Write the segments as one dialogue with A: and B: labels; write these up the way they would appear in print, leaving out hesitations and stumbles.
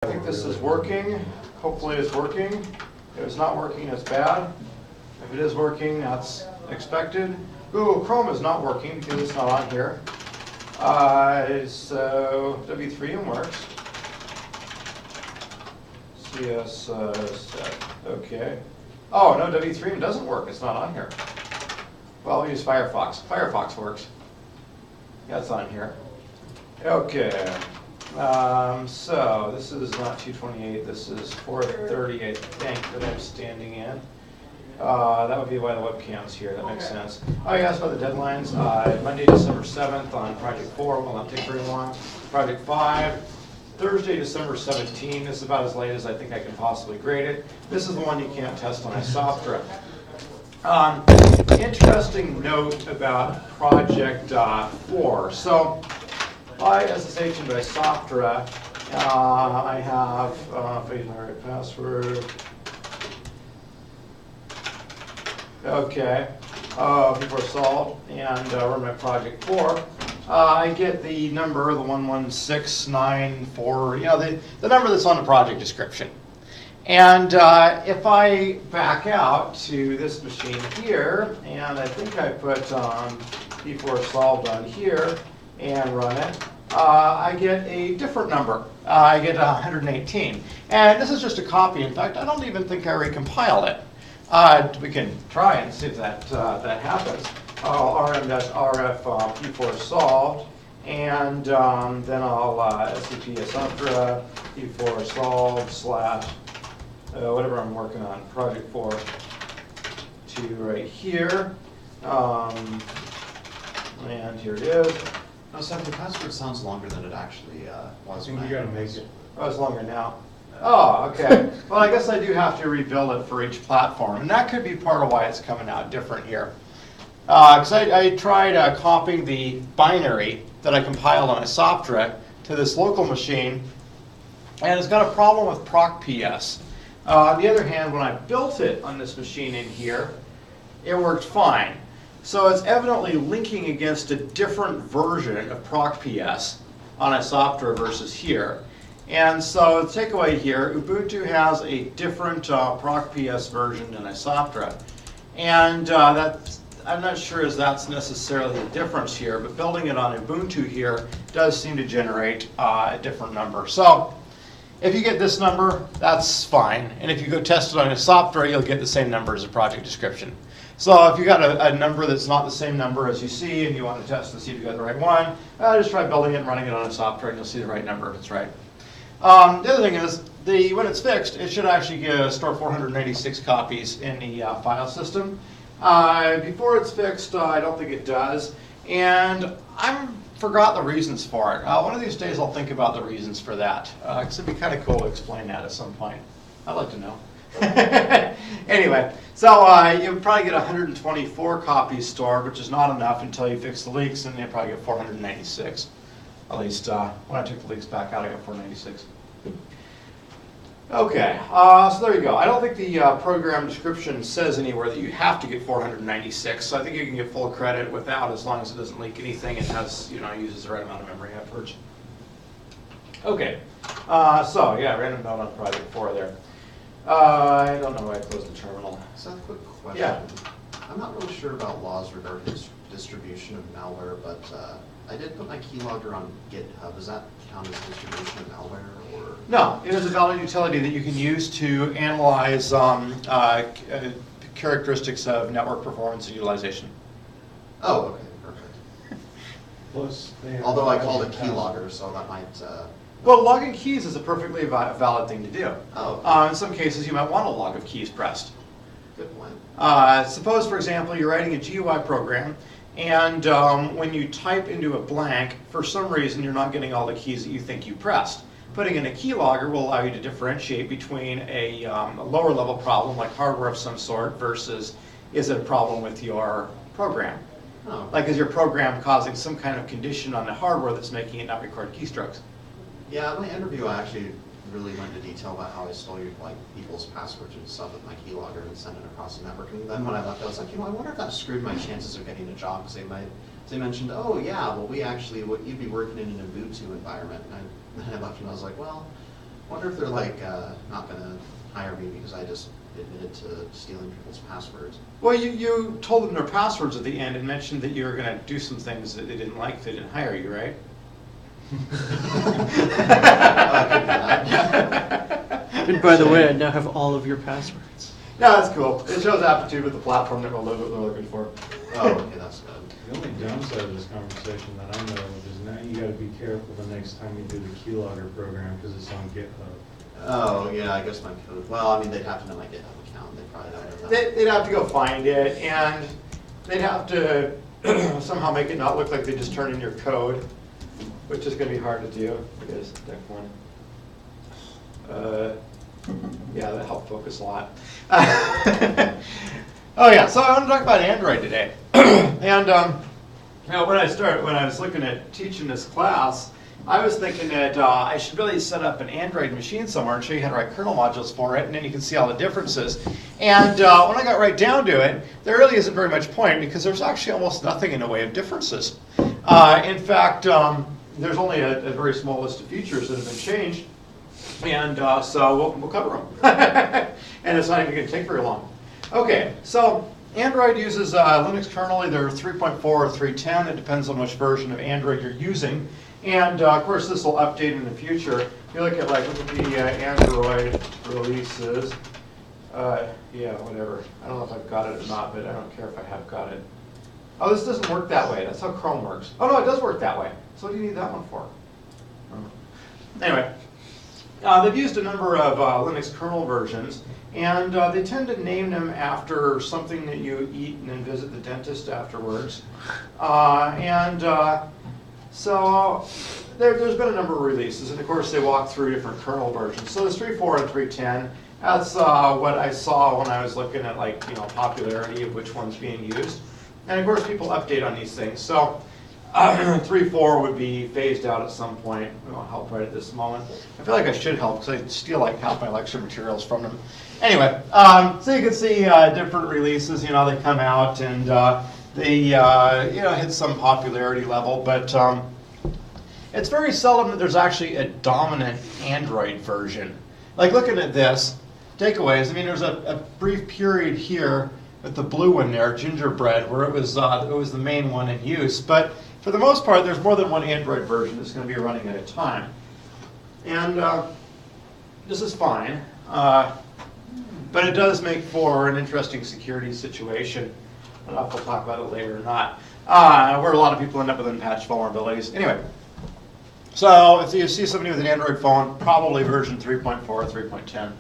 A: I think this is working. Hopefully it's working. If it's not working, it's bad. If it is working, that's expected. Google Chrome is not working because it's not on here. So W3M works. CS set. Okay. Oh, no, W3M doesn't work. It's not on here. Well, we use Firefox. Firefox works. That's on here. Okay. So this is not 228, this is 430, I think, that I'm standing in. That would be why the webcam's here, that makes sense. Oh, you asked about the deadlines. Monday, December 7th on Project 4 will not take very long. Project 5, Thursday, December 17th. This is about as late as I think I can possibly grade it. This is the one you can't test on iSoftera. Interesting note about Project 4. So, by SSH into iSoftera, I have, if I use my right password. Okay, people are solved, and run my Project 4. I get the number, the 11694, the number that's on the project description. And if I back out to this machine here, and I think I put P4 solved on here, and run it, I get a different number. I get 118. And this is just a copy. In fact, I don't even think I recompiled it. We can try and see if that happens. rm-rf P4 solved, and then I'll scp iSoftera P4 solved / whatever I'm working on, Project 4 to right here. And here it is.
B: No, Sam, the password sounds longer than it actually was.
C: I think you gotta make it.
A: Oh, it's longer now. Oh, okay. Well, I guess I do have to rebuild it for each platform, and that could be part of why it's coming out different here. Because I tried copying the binary that I compiled on iSoftera to this local machine, and it's got a problem with procps. On the other hand, when I built it on this machine in here, it worked fine. So it's evidently linking against a different version of procps on iSoftera versus here. And so the takeaway here, Ubuntu has a different procps version than iSoftera. And I'm not sure as that's necessarily the difference here, but building it on Ubuntu here does seem to generate a different number. So if you get this number, that's fine. And if you go test it on iSoftera, you'll get the same number as the project description. So if you got a number that's not the same number as you see and you want to test to see if you got the right one, just try building it and running it on iSoftera and you'll see the right number if it's right. The other thing is, when it's fixed, it should actually store 496 copies in the file system. Before it's fixed, I don't think it does. And I forgot the reasons for it. One of these days I'll think about the reasons for that. Because it'd be kind of cool to explain that at some point. I'd like to know. Anyway, so you'll probably get 124 copies stored, which is not enough until you fix the leaks, and you'll probably get 496. At least when I took the leaks back out, I got 496. Okay, so there you go. I don't think the program description says anywhere that you have to get 496, so I think you can get full credit without, as long as it doesn't leak anything and has, uses the right amount of memory afterwards. Okay, so yeah, random note on Project 4 there. I don't know why I closed the terminal.
B: Seth, quick question.
A: Yeah.
B: I'm not really sure about laws regarding distribution of malware, but I did put my keylogger on GitHub. Does that count as distribution of malware, or?
A: No, it is a valid utility that you can use to analyze characteristics of network performance and utilization.
B: Oh, okay, perfect.
C: Plus,
B: Although I called it keylogger, so that might.
A: Well, logging keys is a perfectly valid thing to do.
B: Oh.
A: In some cases, you might want a log of keys pressed.
B: Good point.
A: Suppose, for example, you're writing a GUI program, and when you type into a blank, for some reason you're not getting all the keys that you think you pressed. Putting in a keylogger will allow you to differentiate between a lower level problem, like hardware of some sort, versus is it a problem with your program?
B: Oh.
A: Like, is your program causing some kind of condition on the hardware that's making it not record keystrokes?
B: Yeah, in my interview I actually really went into detail about how I stole people's passwords and stuff with my keylogger and sent it across the network. And then when I left, I was like, I wonder if that screwed my chances of getting a job, because they mentioned, oh yeah, well you'd be working in an Ubuntu environment. And I left and I was like, well, Wonder if they're like not gonna hire me because I just admitted to stealing people's passwords.
A: Well, you told them their passwords at the end and mentioned that you were going to do some things that they didn't like if they didn't hire you, right?
D: And by the way, I now have all of your passwords.
A: No, that's cool. It shows aptitude with the platform that we're looking for.
B: Oh, okay, that's good.
C: The only downside of this conversation that I know of is now you gotta be careful the next time you do the keylogger program, because it's on GitHub.
B: Oh, yeah, I guess my code, well, I mean, they'd have to know my GitHub account, they probably don't know that.
A: They'd have to go find it, and they'd have to somehow make it not look like they just turned in your code, which is going to be hard to do. Because deck one. Yeah, that helped focus a lot. Oh yeah, so I want to talk about Android today. And you know, when I was looking at teaching this class, I was thinking that I should really set up an Android machine somewhere and show you how to write kernel modules for it, and then you can see all the differences. And when I got right down to it, there really isn't very much point because there's actually almost nothing in the way of differences. In fact, there's only a very small list of features that have been changed, and so we'll cover them. And it's not even going to take very long. Okay, so Android uses Linux kernel, either 3.4 or 3.10. It depends on which version of Android you're using. And of course, this will update in the future. If you look at Wikipedia Android releases, yeah, whatever. I don't know if I've got it or not, but I don't care if I have got it. Oh, this doesn't work that way. That's how Chrome works. Oh no, it does work that way. So what do you need that one for? Anyway, they've used a number of Linux kernel versions, and they tend to name them after something that you eat and then visit the dentist afterwards. So there's been a number of releases, and of course they walk through different kernel versions. So there's 3.4 and 3.10. That's what I saw when I was looking at popularity of which one's being used. And of course people update on these things. So 3.4 would be phased out at some point. We won't help right at this moment. I feel like I should help because I steal half my lecture materials from them. Anyway, so you can see different releases. They come out and they hit some popularity level, but it's very seldom that there's actually a dominant Android version. Like looking at this, takeaways. I mean, there's a brief period here with the blue one there, Gingerbread, where it was the main one in use. But for the most part, there's more than one Android version that's going to be running at a time. And this is fine, but it does make for an interesting security situation. I don't know if we'll talk about it later or not, where a lot of people end up with unpatched vulnerabilities. Anyway, so if you see somebody with an Android phone, probably version 3.4 or 3.10.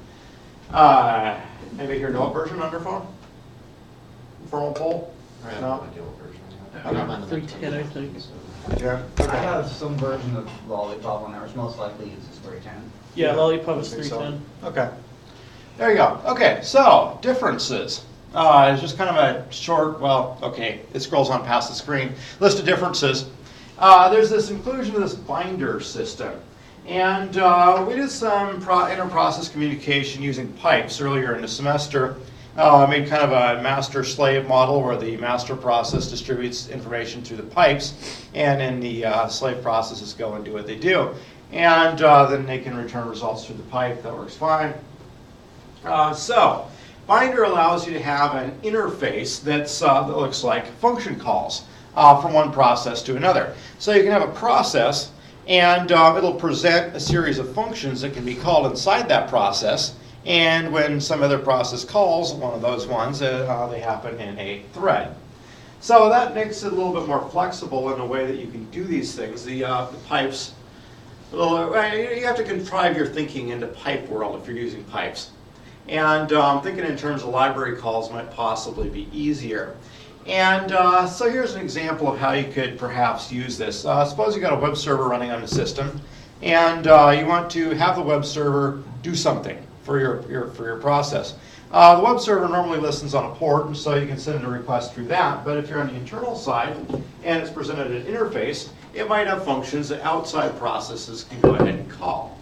A: Anybody here know what version on their phone? Formal poll?
B: I have
A: No?
B: no idea what version I have.
A: Okay.
B: I'm on the
D: 3.10, I think.
A: Yeah.
E: I have some version of Lollipop on there, which most likely uses 3.10.
D: Yeah, Lollipop is
A: I think so.
D: 3.10.
A: Okay. There you go. Okay, so differences. It's just kind of a short, it scrolls on past the screen. List of differences. There's this inclusion of this binder system. And we did some inter-process communication using pipes earlier in the semester. Made kind of a master-slave model where the master process distributes information through the pipes, and then the slave processes go and do what they do. And then they can return results through the pipe. That works fine. So Binder allows you to have an interface that looks like function calls from one process to another. So you can have a process, and it'll present a series of functions that can be called inside that process. And when some other process calls one of those ones, they happen in a thread. So that makes it a little bit more flexible in the way that you can do these things. The pipes, you have to contrive your thinking into pipe world if you're using pipes. And thinking in terms of library calls might possibly be easier. And so here's an example of how you could perhaps use this. Suppose you got a web server running on the system, and you want to have the web server do something for your process. The web server normally listens on a port, and so you can send a request through that. But if you're on the internal side and it's presented an interface, it might have functions that outside processes can go ahead and call.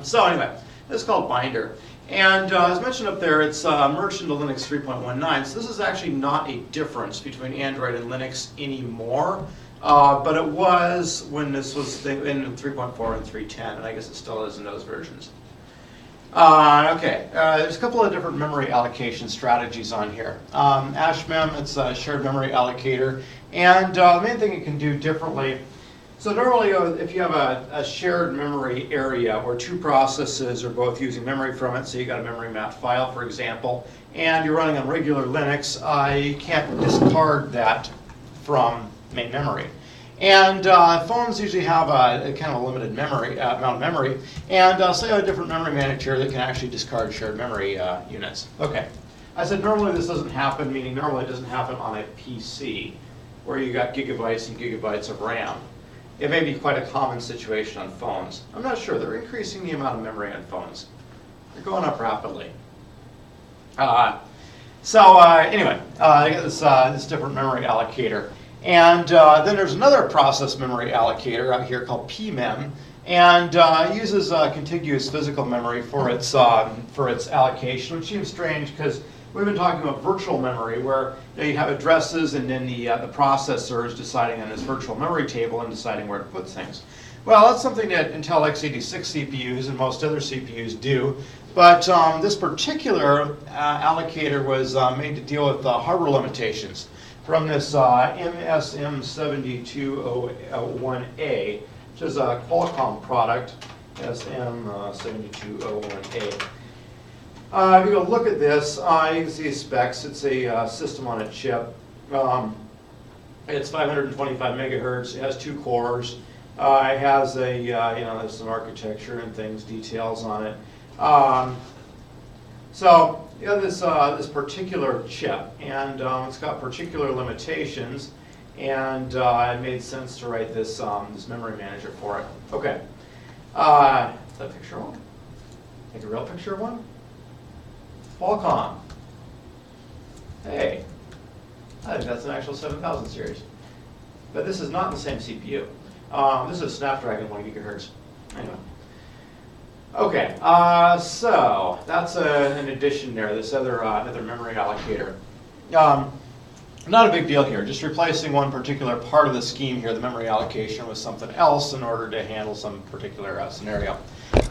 A: So anyway, this is called Binder. And as mentioned up there, it's merged into Linux 3.19. So this is actually not a difference between Android and Linux anymore. But it was when this was in 3.4 and 3.10, and I guess it still is in those versions. Okay, there's a couple of different memory allocation strategies on here. AshMem, it's a shared memory allocator, and the main thing it can do differently. So normally, if you have a shared memory area where two processes are both using memory from it, so you got a memory map file, for example, and you're running on regular Linux, you can't discard that from main memory. And phones usually have a kind of a limited memory amount of memory, and so you have a different memory manager that can actually discard shared memory units. Okay, I said normally this doesn't happen, meaning normally it doesn't happen on a PC where you got gigabytes and gigabytes of RAM. It may be quite a common situation on phones. I'm not sure. They're increasing the amount of memory on phones. They're going up rapidly. Anyway, I got this different memory allocator. And then there's another process memory allocator out here called PMEM, and it uses contiguous physical memory for its allocation, which seems strange because we've been talking about virtual memory, where you have addresses and then the processor is deciding on this virtual memory table and deciding where to put things. Well, that's something that Intel x86 CPUs and most other CPUs do, but this particular allocator was made to deal with hardware limitations from this MSM7201A, which is a Qualcomm product, SM7201A. If you go look at this, you can see specs. It's a system on a chip. It's 525 megahertz. It has 2 cores. It has there's some architecture and things, details on it. So you have this particular chip, and it's got particular limitations, and it made sense to write this memory manager for it. Okay, is that a picture of one? Like a real picture of one? Qualcomm. Hey, I think that's an actual 7000 series. But this is not in the same CPU. This is Snapdragon 1 gigahertz. Anyway. Okay, so that's an addition there, this other memory allocator. Not a big deal here, just replacing one particular part of the scheme here, the memory allocation, with something else in order to handle some particular scenario.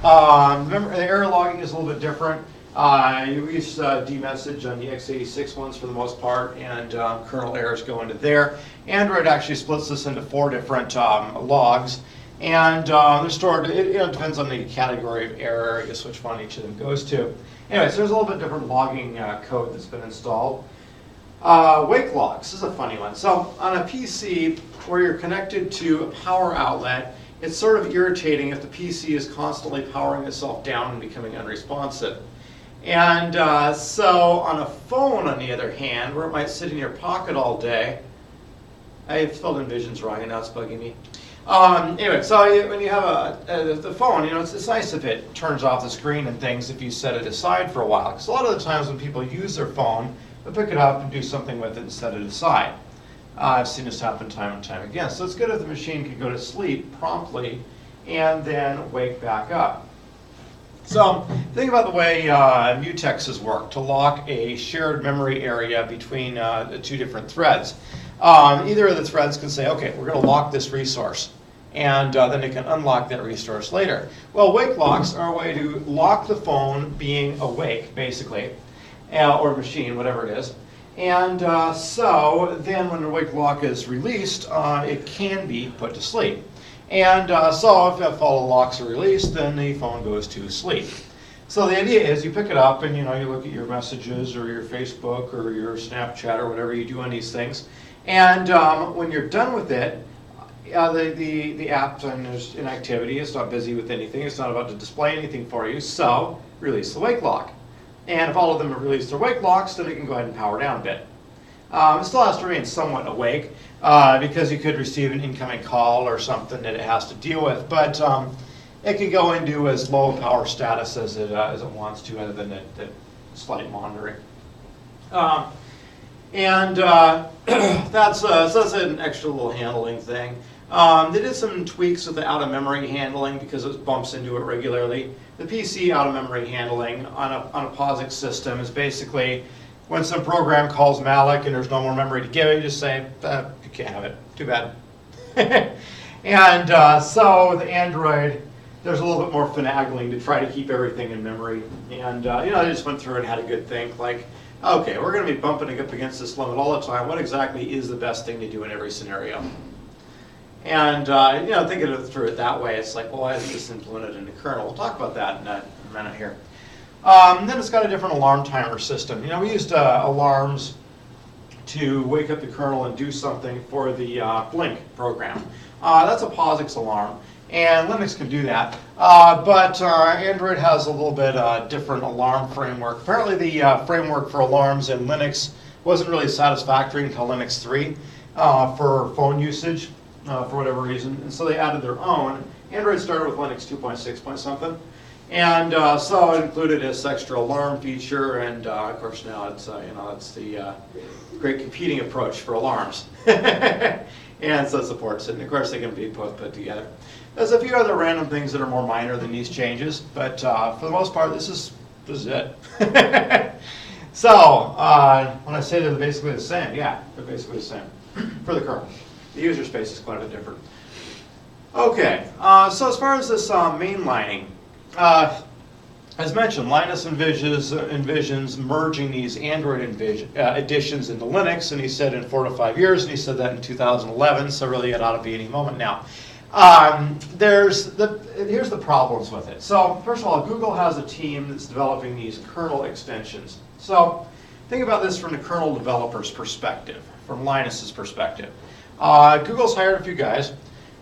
A: The error logging is a little bit different. You use dmessage on the x86 ones for the most part, and kernel errors go into there. Android actually splits this into 4 different logs, and they're stored. It depends on the category of error, I guess, which one each of them goes to. Anyway, so there's a little bit different logging code that's been installed. Wake logs, this is a funny one. So on a PC where you're connected to a power outlet, it's sort of irritating if the PC is constantly powering itself down and becoming unresponsive. And so on a phone, on the other hand, where it might sit in your pocket all day, I filled in visions wrong and now it's bugging me. Anyway, so when you have the phone, it's nice if it turns off the screen and things if you set it aside for a while. Because a lot of the times when people use their phone, they'll pick it up and do something with it and set it aside. I've seen this happen time and time again. So it's good if the machine can go to sleep promptly and then wake back up. So think about the way mutexes work to lock a shared memory area between the 2 different threads. Either of the threads can say, okay, we're going to lock this resource, and then it can unlock that resource later. Well, wake locks are a way to lock the phone being awake, basically, or machine, whatever it is. And so then when the wake lock is released, it can be put to sleep. And so if all the locks are released, then the phone goes to sleep. So the idea is you pick it up and you look at your messages or your Facebook or your Snapchat or whatever you do on these things. And when you're done with it, the app is in activity. It's not busy with anything. It's not about to display anything for you. So release the wake lock. And if all of them have released their wake locks, then it can go ahead and power down a bit. It still has to remain somewhat awake because you could receive an incoming call or something that it has to deal with. But it can go into as low power status as it wants to, other than the slight monitoring. That's an extra little handling thing. They did some tweaks with the out-of-memory handling because it bumps into it regularly. The PC out-of-memory handling on a POSIX system is basically when some program calls malloc and there's no more memory to give it, you just say, you can't have it. Too bad. And so with Android, there's a little bit more finagling to try to keep everything in memory. And I just went through and had a good think, like, okay, we're going to be bumping up against this limit all the time. What exactly is the best thing to do in every scenario? And thinking through it that way, it's like, well, why isn't this implemented in the kernel? We'll talk about that in a minute here. Then it's got a different alarm timer system. We used alarms to wake up the kernel and do something for the Blink program. That's a POSIX alarm, and Linux can do that. But Android has a little bit different alarm framework. Apparently the framework for alarms in Linux wasn't really satisfactory until Linux 3 for phone usage for whatever reason, and so they added their own. Android started with Linux 2.6 point something, and so it included this extra alarm feature, and of course now it's it's the great competing approach for alarms. And so it supports it, and of course they can be both put together. There's a few other random things that are more minor than these changes, but for the most part, this is it. So when I say they're basically the same, yeah, they're basically the same for the kernel. The user space is quite a bit different. Okay, so as far as this mainlining, as mentioned, Linus envisions merging these Android editions into Linux, and he said in 4 to 5 years, and he said that in 2011, so really it ought to be any moment now. Here's the problems with it. So first of all, Google has a team that's developing these kernel extensions. So think about this from the kernel developer's perspective, from Linus's perspective. Google's hired a few guys.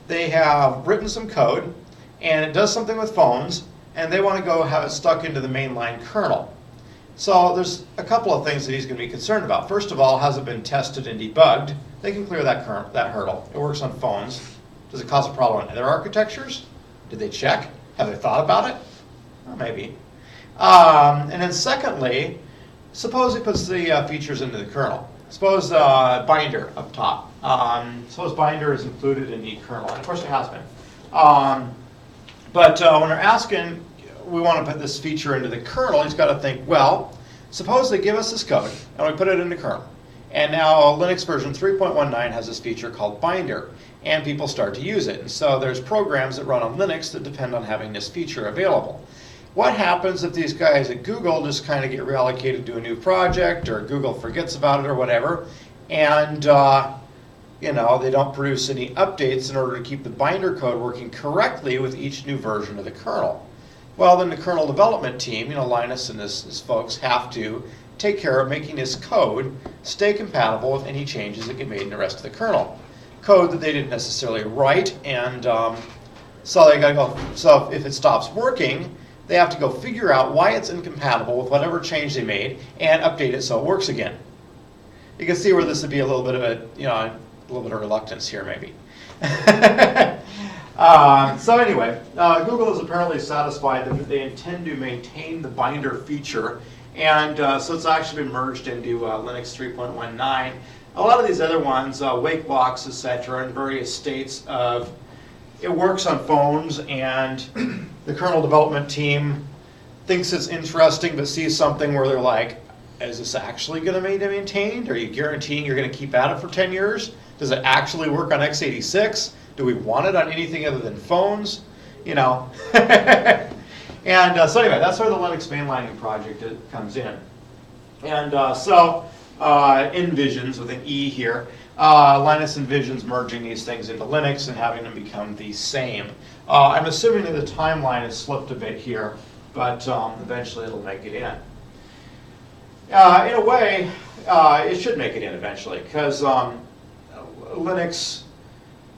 A: They have written some code, and it does something with phones, and they want to go have it stuck into the mainline kernel. So there's a couple of things that he's going to be concerned about. First of all, has it been tested and debugged? They can clear that hurdle. It works on phones. Does it cause a problem in other architectures? Did they check? Have they thought about it? Well, maybe. And then secondly, suppose he puts the features into the kernel. Suppose Binder up top. Suppose Binder is included in the kernel, and of course it has been. But when they're asking, we want to put this feature into the kernel, he's got to think, well, suppose they give us this code, and we put it in the kernel. And now Linux version 3.19 has this feature called Binder, and people start to use it. And so there's programs that run on Linux that depend on having this feature available. What happens if these guys at Google just kind of get reallocated to a new project, or Google forgets about it or whatever, and they don't produce any updates in order to keep the Binder code working correctly with each new version of the kernel? Well, then the kernel development team, Linus and his folks, have to take care of making this code stay compatible with any changes that get made in the rest of the kernel. Code that they didn't necessarily write, and so they got to go. So if it stops working, they have to go figure out why it's incompatible with whatever change they made and update it so it works again. You can see where this would be a little bit of a little bit of reluctance here, maybe. So anyway, Google is apparently satisfied that they intend to maintain the Binder feature, and so it's actually been merged into Linux 3.19. A lot of these other ones, Wakebox, etc., in various states of it works on phones, and the kernel development team thinks it's interesting, but sees something where they're like, is this actually going to be maintained? Are you guaranteeing you're going to keep at it for 10 years? Does it actually work on x86? Do we want it on anything other than phones? And so anyway, that's where the Linux mainlining project comes in. And so envisions, with an E here, Linus envisions merging these things into Linux and having them become the same. I'm assuming that the timeline has slipped a bit here, but eventually it'll make it in. In a way, it should make it in eventually, because Linux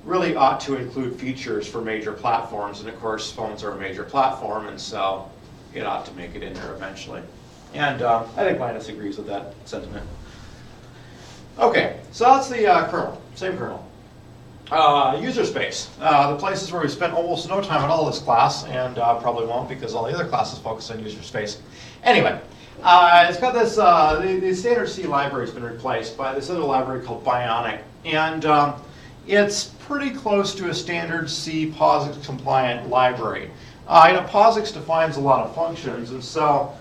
A: really ought to include features for major platforms, and of course phones are a major platform, and so it ought to make it in there eventually. And I think Linus agrees with that sentiment. Okay, so that's the kernel, same kernel. User space, the places where we spent almost no time at all this class, and probably won't because all the other classes focus on user space. Anyway, it's got this, the standard C library has been replaced by this other library called Bionic, and it's pretty close to a standard C POSIX compliant library. POSIX defines a lot of functions, and so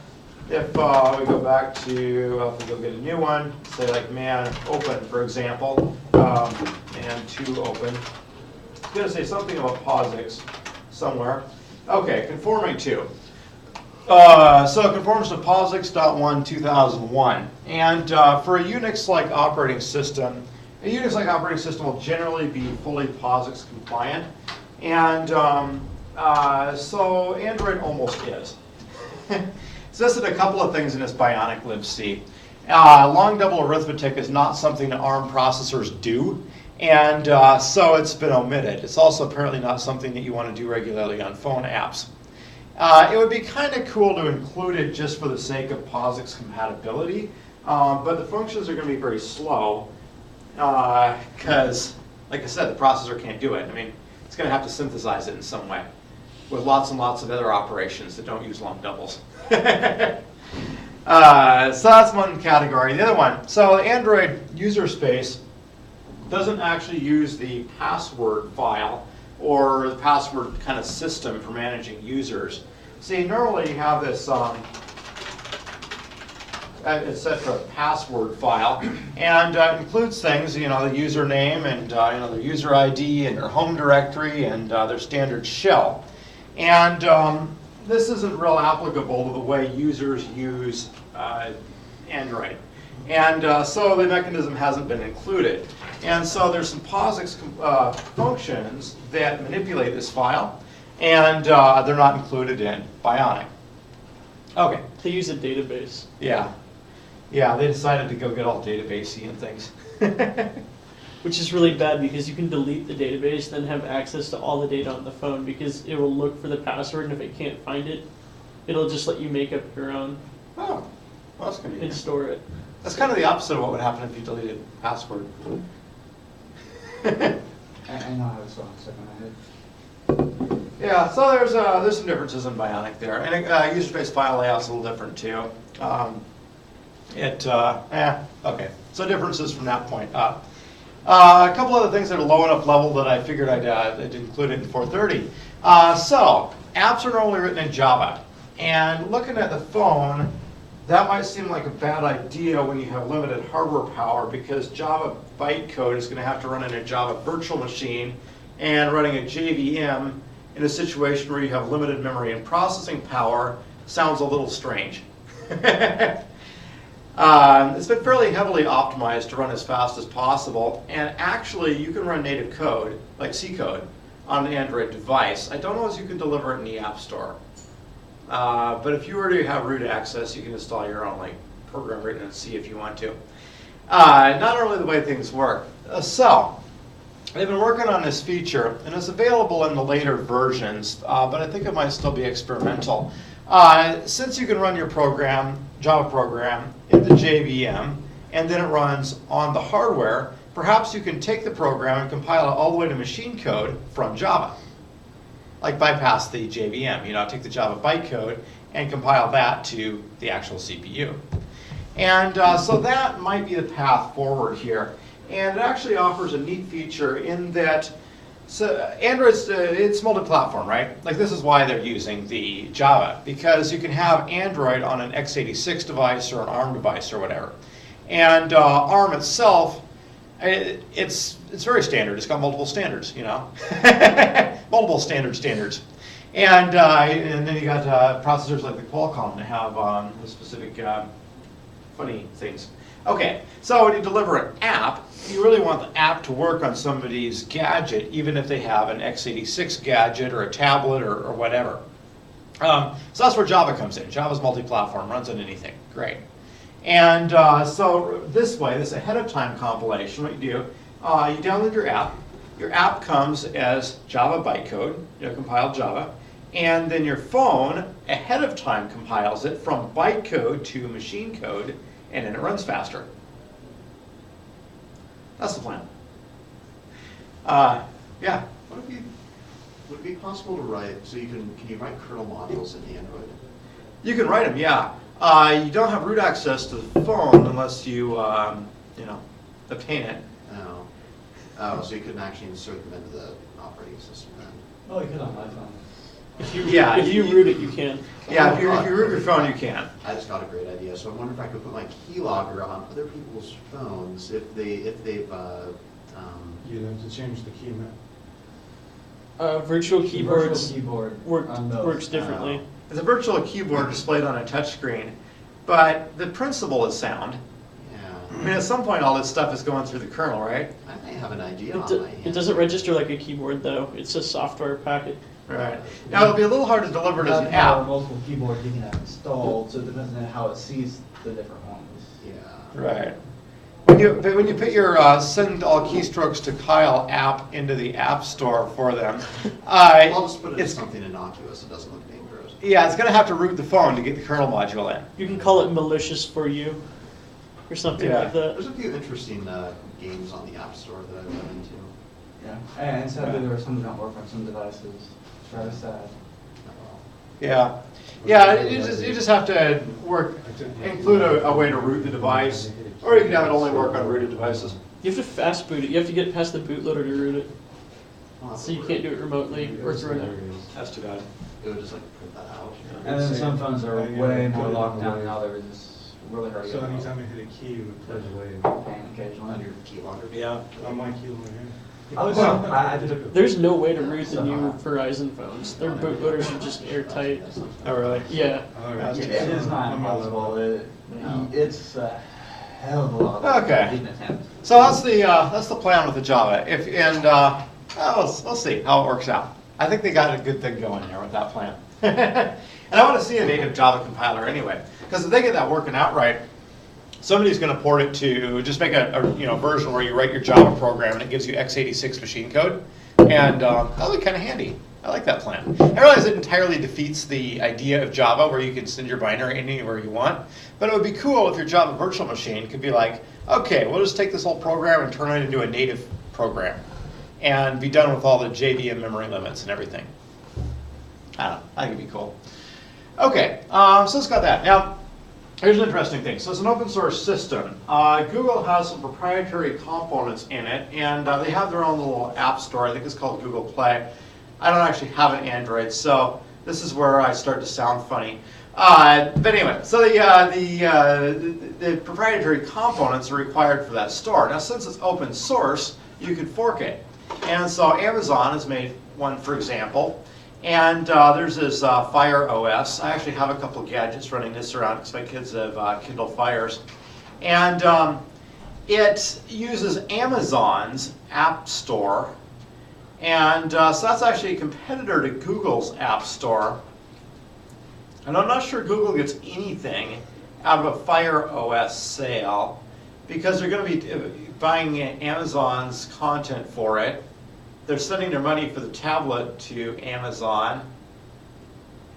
A: if we go back to, if we go get a new one, say like man open, for example, man to open, going to say something about POSIX somewhere. Okay, conforming to. So it conforms to POSIX.1 2001. And for a Unix-like operating system, a Unix-like operating system will generally be fully POSIX compliant. And so Android almost is. So this is a couple of things in this Bionic libc. Long double arithmetic is not something that ARM processors do. And so it's been omitted. It's also apparently not something that you want to do regularly on phone apps. It would be kind of cool to include it just for the sake of POSIX compatibility, but the functions are going to be very slow because, like I said, the processor can't do it. I mean, it's going to have to synthesize it in some way with lots and lots of other operations that don't use long doubles. So that's one category. The other one, so Android user space doesn't actually use the password file or the password kind of system for managing users. See, normally you have this etc. password file, and includes things, you know, the username and their user ID and their home directory and their standard shell. And this isn't real applicable to the way users use Android. And so the mechanism hasn't been included. And so there's some POSIX functions that manipulate this file, and they're not included in Bionic. Okay.
D: They use a database.
A: Yeah. Yeah, they decided to go get all databasey and things.
D: Which is really bad because you can delete the database, then have access to all the data on the phone because it will look for the password, and if it can't find it, it'll just let you make up your own
A: Oh, well, that's
D: and
A: convenient.
D: store it.
A: That's kind of the opposite of what would happen if you deleted password.
E: I know how this one, stuck in my head.
A: Yeah, so there's some differences in Bionic there, and user space file layout's a little different too. Okay, so differences from that point up. A couple other things that are low enough level that I figured I'd include it in 430. So apps are normally written in Java, and looking at the phone, that might seem like a bad idea when you have limited hardware power because Java bytecode is going to have to run in a Java virtual machine, and running a JVM in a situation where you have limited memory and processing power sounds a little strange. It's been fairly heavily optimized to run as fast as possible, and actually you can run native code, like C code, on an Android device. I don't know if you can deliver it in the App Store. But if you were to have root access, you can install your own program written in C if you want to. Not only the way things work. So, they've been working on this feature, and it's available in the later versions, but I think it might still be experimental. Since you can run your program, Java program, in the JVM, and then it runs on the hardware, perhaps you can take the program and compile it all the way to machine code from Java. Like bypass the JVM, take the Java bytecode and compile that to the actual CPU. And so that might be the path forward here. And it actually offers a neat feature in that Android's, it's multi-platform, right? Like this is why they're using the Java, because you can have Android on an x86 device or an ARM device or whatever. And ARM itself, it's very standard. It's got multiple standards, multiple standards. And then you got processors like the Qualcomm that have specific funny things. Okay, so when you deliver an app, you really want the app to work on somebody's gadget, even if they have an x86 gadget or a tablet or whatever. So that's where Java comes in. Java's multi-platform, runs on anything. Great. And so this way, this ahead-of-time compilation, what you do, you download your app. Your app comes as Java bytecode, compiled Java, and then your phone ahead of time compiles it from bytecode to machine code, and then it runs faster. That's the plan. Yeah.
B: Would it be possible to write, so can you write kernel modules in Android?
A: You can write them, yeah. You don't have root access to the phone unless you, obtain it.
B: Oh, so you couldn't actually insert them into the operating system then?
E: Oh, you could on my phone.
D: If you
A: you
D: root it, you can.
A: Yeah, if you root your phone, you can.
B: I just got a great idea. So I wonder if I could put my keylogger on other people's phones if they've
C: You'd have to change the key
D: Virtual keyboards
E: keyboard on those.
D: works differently.
A: It's a virtual keyboard displayed on a touchscreen, but the principle is sound. I mean,
B: Yeah.
A: at some point, all this stuff is going through the kernel, right?
B: I may have an idea
D: It,
B: on
D: do-
B: my hand.
D: it doesn't register like a keyboard though. It's a software packet.
A: Right. Now, it'll be a little hard to deliver it as an
E: There are
A: app.
E: multiple keyboards you can have installed, so it depends on how it sees the different ones.
B: Yeah.
A: Right. When you put your send all keystrokes to Kyle app into the app store for them,
B: I'll just put it in
A: it's,
B: something innocuous, it doesn't look dangerous.
A: yeah, it's going to have to root the phone to get the kernel module in.
D: You can call it malicious for you, or something
A: Yeah.
D: like that.
B: There's a few interesting games on the App Store that I've run into.
E: Yeah, and sadly there are some that don't work on some devices. It's rather sad.
A: Yeah. Yeah, you just have to include a way to root the device, or you can have it only work on rooted devices.
D: You have to fast boot it. You have to get past the bootloader to root it.
B: I'll have
D: So
B: to
D: you
B: work.
D: can't do it remotely or through
C: There
D: it.
C: it is.
A: That's too bad.
B: It would just like print that out.
E: And then some phones are way more locked down now, they're just really hard to
C: So
E: get
C: anytime
E: out.
C: I hit a key, it would play the wave.
E: Pain
B: On
E: occasionally.
B: your keylogger.
A: Yeah.
C: On my key over here.
E: I did a
D: There's no way to root the new Verizon phones. Their bootloaders are just airtight.
A: Oh, really?
D: Yeah.
C: All right.
A: That's
E: It is not impossible. It's a hell of a lot.
A: Okay.
E: Didn't attempt.
A: So that's the plan with the Java. We'll see how it works out. I think they got a good thing going there with that plan. And I want to see a native Java compiler anyway, because if they get that working out right, somebody's going to port it to just make a version where you write your Java program and it gives you x86 machine code, and that'll be kind of handy. I like that plan. I realize it entirely defeats the idea of Java where you can send your binary anywhere you want, but it would be cool if your Java virtual machine could be like, okay, we'll just take this whole program and turn it into a native program and be done with all the JVM memory limits and everything. I don't know, I think it'd be cool. Okay, so it's got that. Now, here's an interesting thing. So it's an open source system. Google has some proprietary components in it, and they have their own little app store. I think it's called Google Play. I don't actually have an Android, so this is where I start to sound funny. But anyway, so the proprietary components are required for that store. Now, since it's open source, you could fork it. And so Amazon has made one, for example. And there's this Fire OS. I actually have a couple of gadgets running this around because my kids have Kindle Fires. And it uses Amazon's App Store. And so that's actually a competitor to Google's App Store. And I'm not sure Google gets anything out of a Fire OS sale because they're going to be buying Amazon's content for it. They're sending their money for the tablet to Amazon.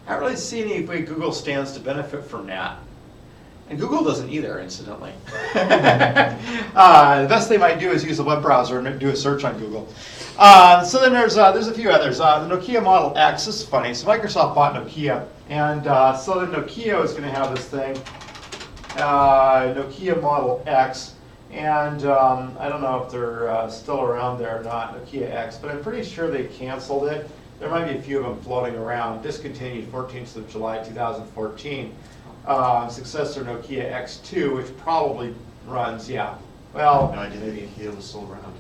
A: I don't really see any way Google stands to benefit from that. And Google doesn't either, incidentally. The best they might do is use a web browser and do a search on Google. So then there's a few others. The Nokia Model X, this is funny. So Microsoft bought Nokia. And so then Nokia is going to have this thing, Nokia Model X. And I don't know if they're still around there or not, Nokia X, but I'm pretty sure they canceled it. There might be a few of them floating around. Discontinued 14th of July 2014. Successor Nokia X2, which probably runs, yeah. Well,
B: No idea, maybe Nokia was still around.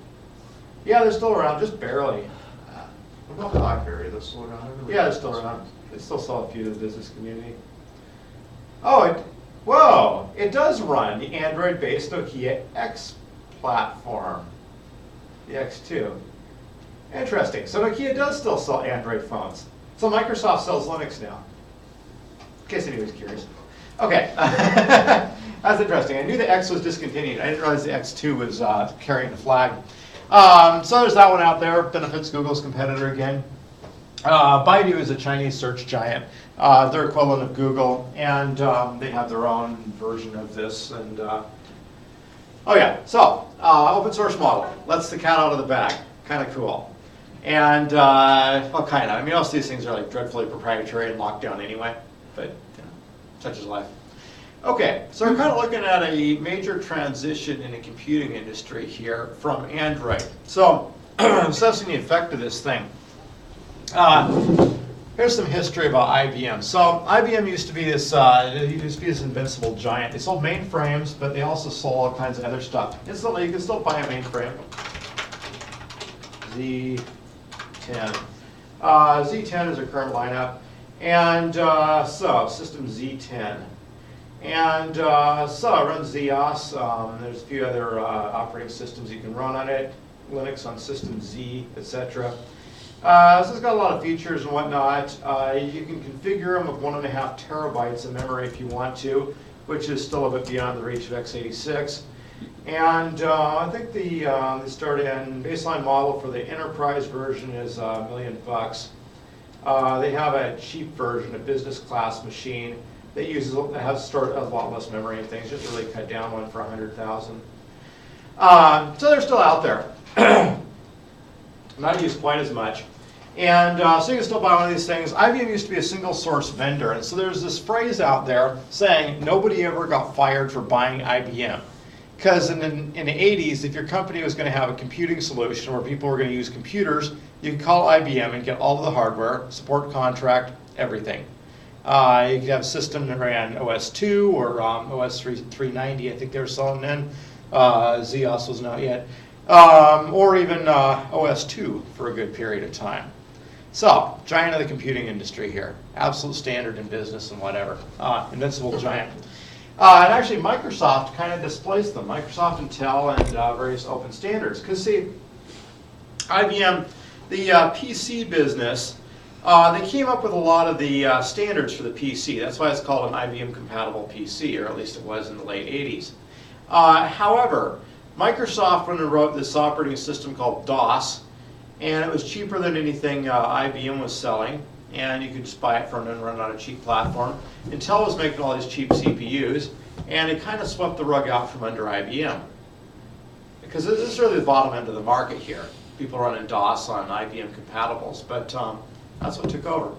A: yeah, they're still around, just barely.
B: What about BlackBerry? They're still around?
A: Yeah, they're still around. They still sell a few to the business community. Oh, whoa! It does run the Android-based Nokia X platform, the X2. Interesting. So Nokia does still sell Android phones. So Microsoft sells Linux now. In case anybody's curious. Okay, that's interesting. I knew the X was discontinued. I didn't realize the X2 was carrying the flag. So there's that one out there. Benefits Google's competitor again. Baidu is a Chinese search giant. They're equivalent of Google, and they have their own version of this. And oh yeah, so open source model lets the cat out of the bag. Kind of cool. And well, kind of. I mean, most of these things are like dreadfully proprietary and locked down anyway. But you know, such is life. Okay, so we're kind of looking at a major transition in the computing industry here from Android. So assessing the effect of this thing. Here's some history about IBM. So IBM used to be this invincible giant. They sold mainframes, but they also sold all kinds of other stuff. You can still buy a mainframe. Z10. Z10 is our current lineup. And so, system Z10. And so it runs ZOS. There's a few other operating systems you can run on it. Linux on system Z, etc. So it's got a lot of features and whatnot. You can configure them with 1.5 terabytes of memory if you want to, which is still a bit beyond the reach of x86. And I think the start-in baseline model for the enterprise version is $1 million. They have a cheap version, a business class machine that has a lot less memory and things. Just really cut down one for 100,000. So they're still out there. Not used quite as much. And so you can still buy one of these things. IBM used to be a single source vendor, and so there's this phrase out there saying nobody ever got fired for buying IBM. Because in the 80s, if your company was going to have a computing solution where people were going to use computers, you could call IBM and get all of the hardware, support contract, everything. You could have a system that ran OS 2 or OS 390, I think they were selling then. ZOS was not yet. Or even OS 2 for a good period of time. So, giant of the computing industry here. Absolute standard in business and whatever. Invincible giant. And actually, Microsoft kind of displaced them. Microsoft, Intel, and various open standards. Because, see, IBM, the PC business, they came up with a lot of the standards for the PC. That's why it's called an IBM-compatible PC, or at least it was in the late 80s. However, Microsoft went and wrote this operating system called DOS, and it was cheaper than anything IBM was selling, and you could just buy it from and run it on a cheap platform. Intel was making all these cheap CPUs, and it kind of swept the rug out from under IBM. Because this is really the bottom end of the market here. People running DOS on IBM compatibles, but that's what took over.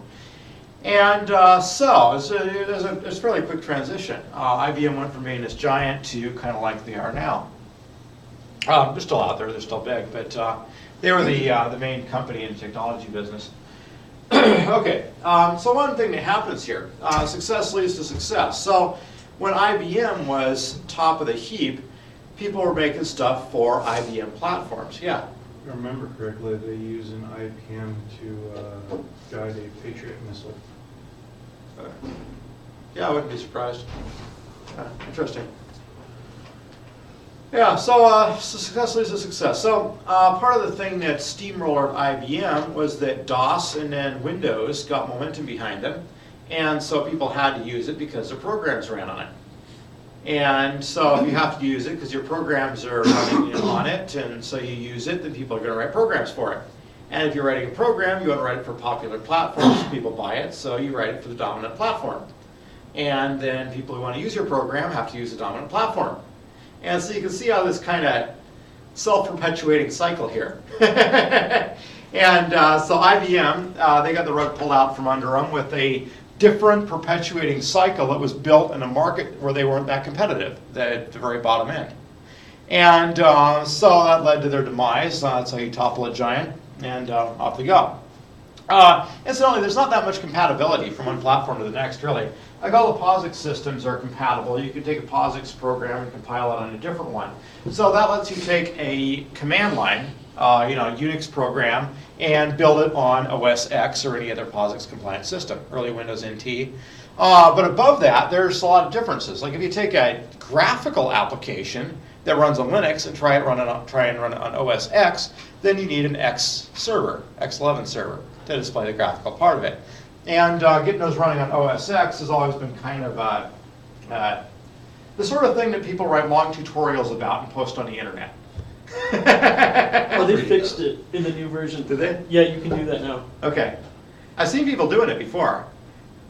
A: And so it's a fairly quick transition. IBM went from being this giant to kind of like they are now. They're still out there, they're still big, but they were the main company in the technology business. Okay, so one thing that happens here, success leads to success. So when IBM was top of the heap, people were making stuff for IBM platforms. Yeah?
C: If I remember correctly, they use an IBM to guide a Patriot missile.
A: Yeah, I wouldn't be surprised. Interesting. Yeah, so success leads to success. So part of the thing that steamrollered IBM was that DOS and then Windows got momentum behind them. And so people had to use it because their programs ran on it. And so if you have to use it because your programs are running on it, and so you use it, then people are going to write programs for it. And if you're writing a program, you want to write it for popular platforms, people buy it, so you write it for the dominant platform. And then people who want to use your program have to use the dominant platform. And so you can see how this kind of self-perpetuating cycle here. And so IBM, they got the rug pulled out from under them with a different perpetuating cycle that was built in a market where they weren't that competitive, at the very bottom end. And so that led to their demise. That's how you topple a giant, and off they go. Incidentally, there's not that much compatibility from one platform to the next, really. Like all the POSIX systems are compatible. You can take a POSIX program and compile it on a different one. So that lets you take a command line, Unix program, and build it on OS X or any other POSIX compliant system, early Windows NT. But above that, there's a lot of differences. Like if you take a graphical application that runs on Linux and try and run it on OS X, then you need an X server, X11 server, to display the graphical part of it. And getting those running on OS X has always been kind of the sort of thing that people write long tutorials about and post on the internet.
D: Oh, they fixed it in the new version.
A: Did they?
D: Yeah, you can do that now.
A: Okay. I've seen people doing it before.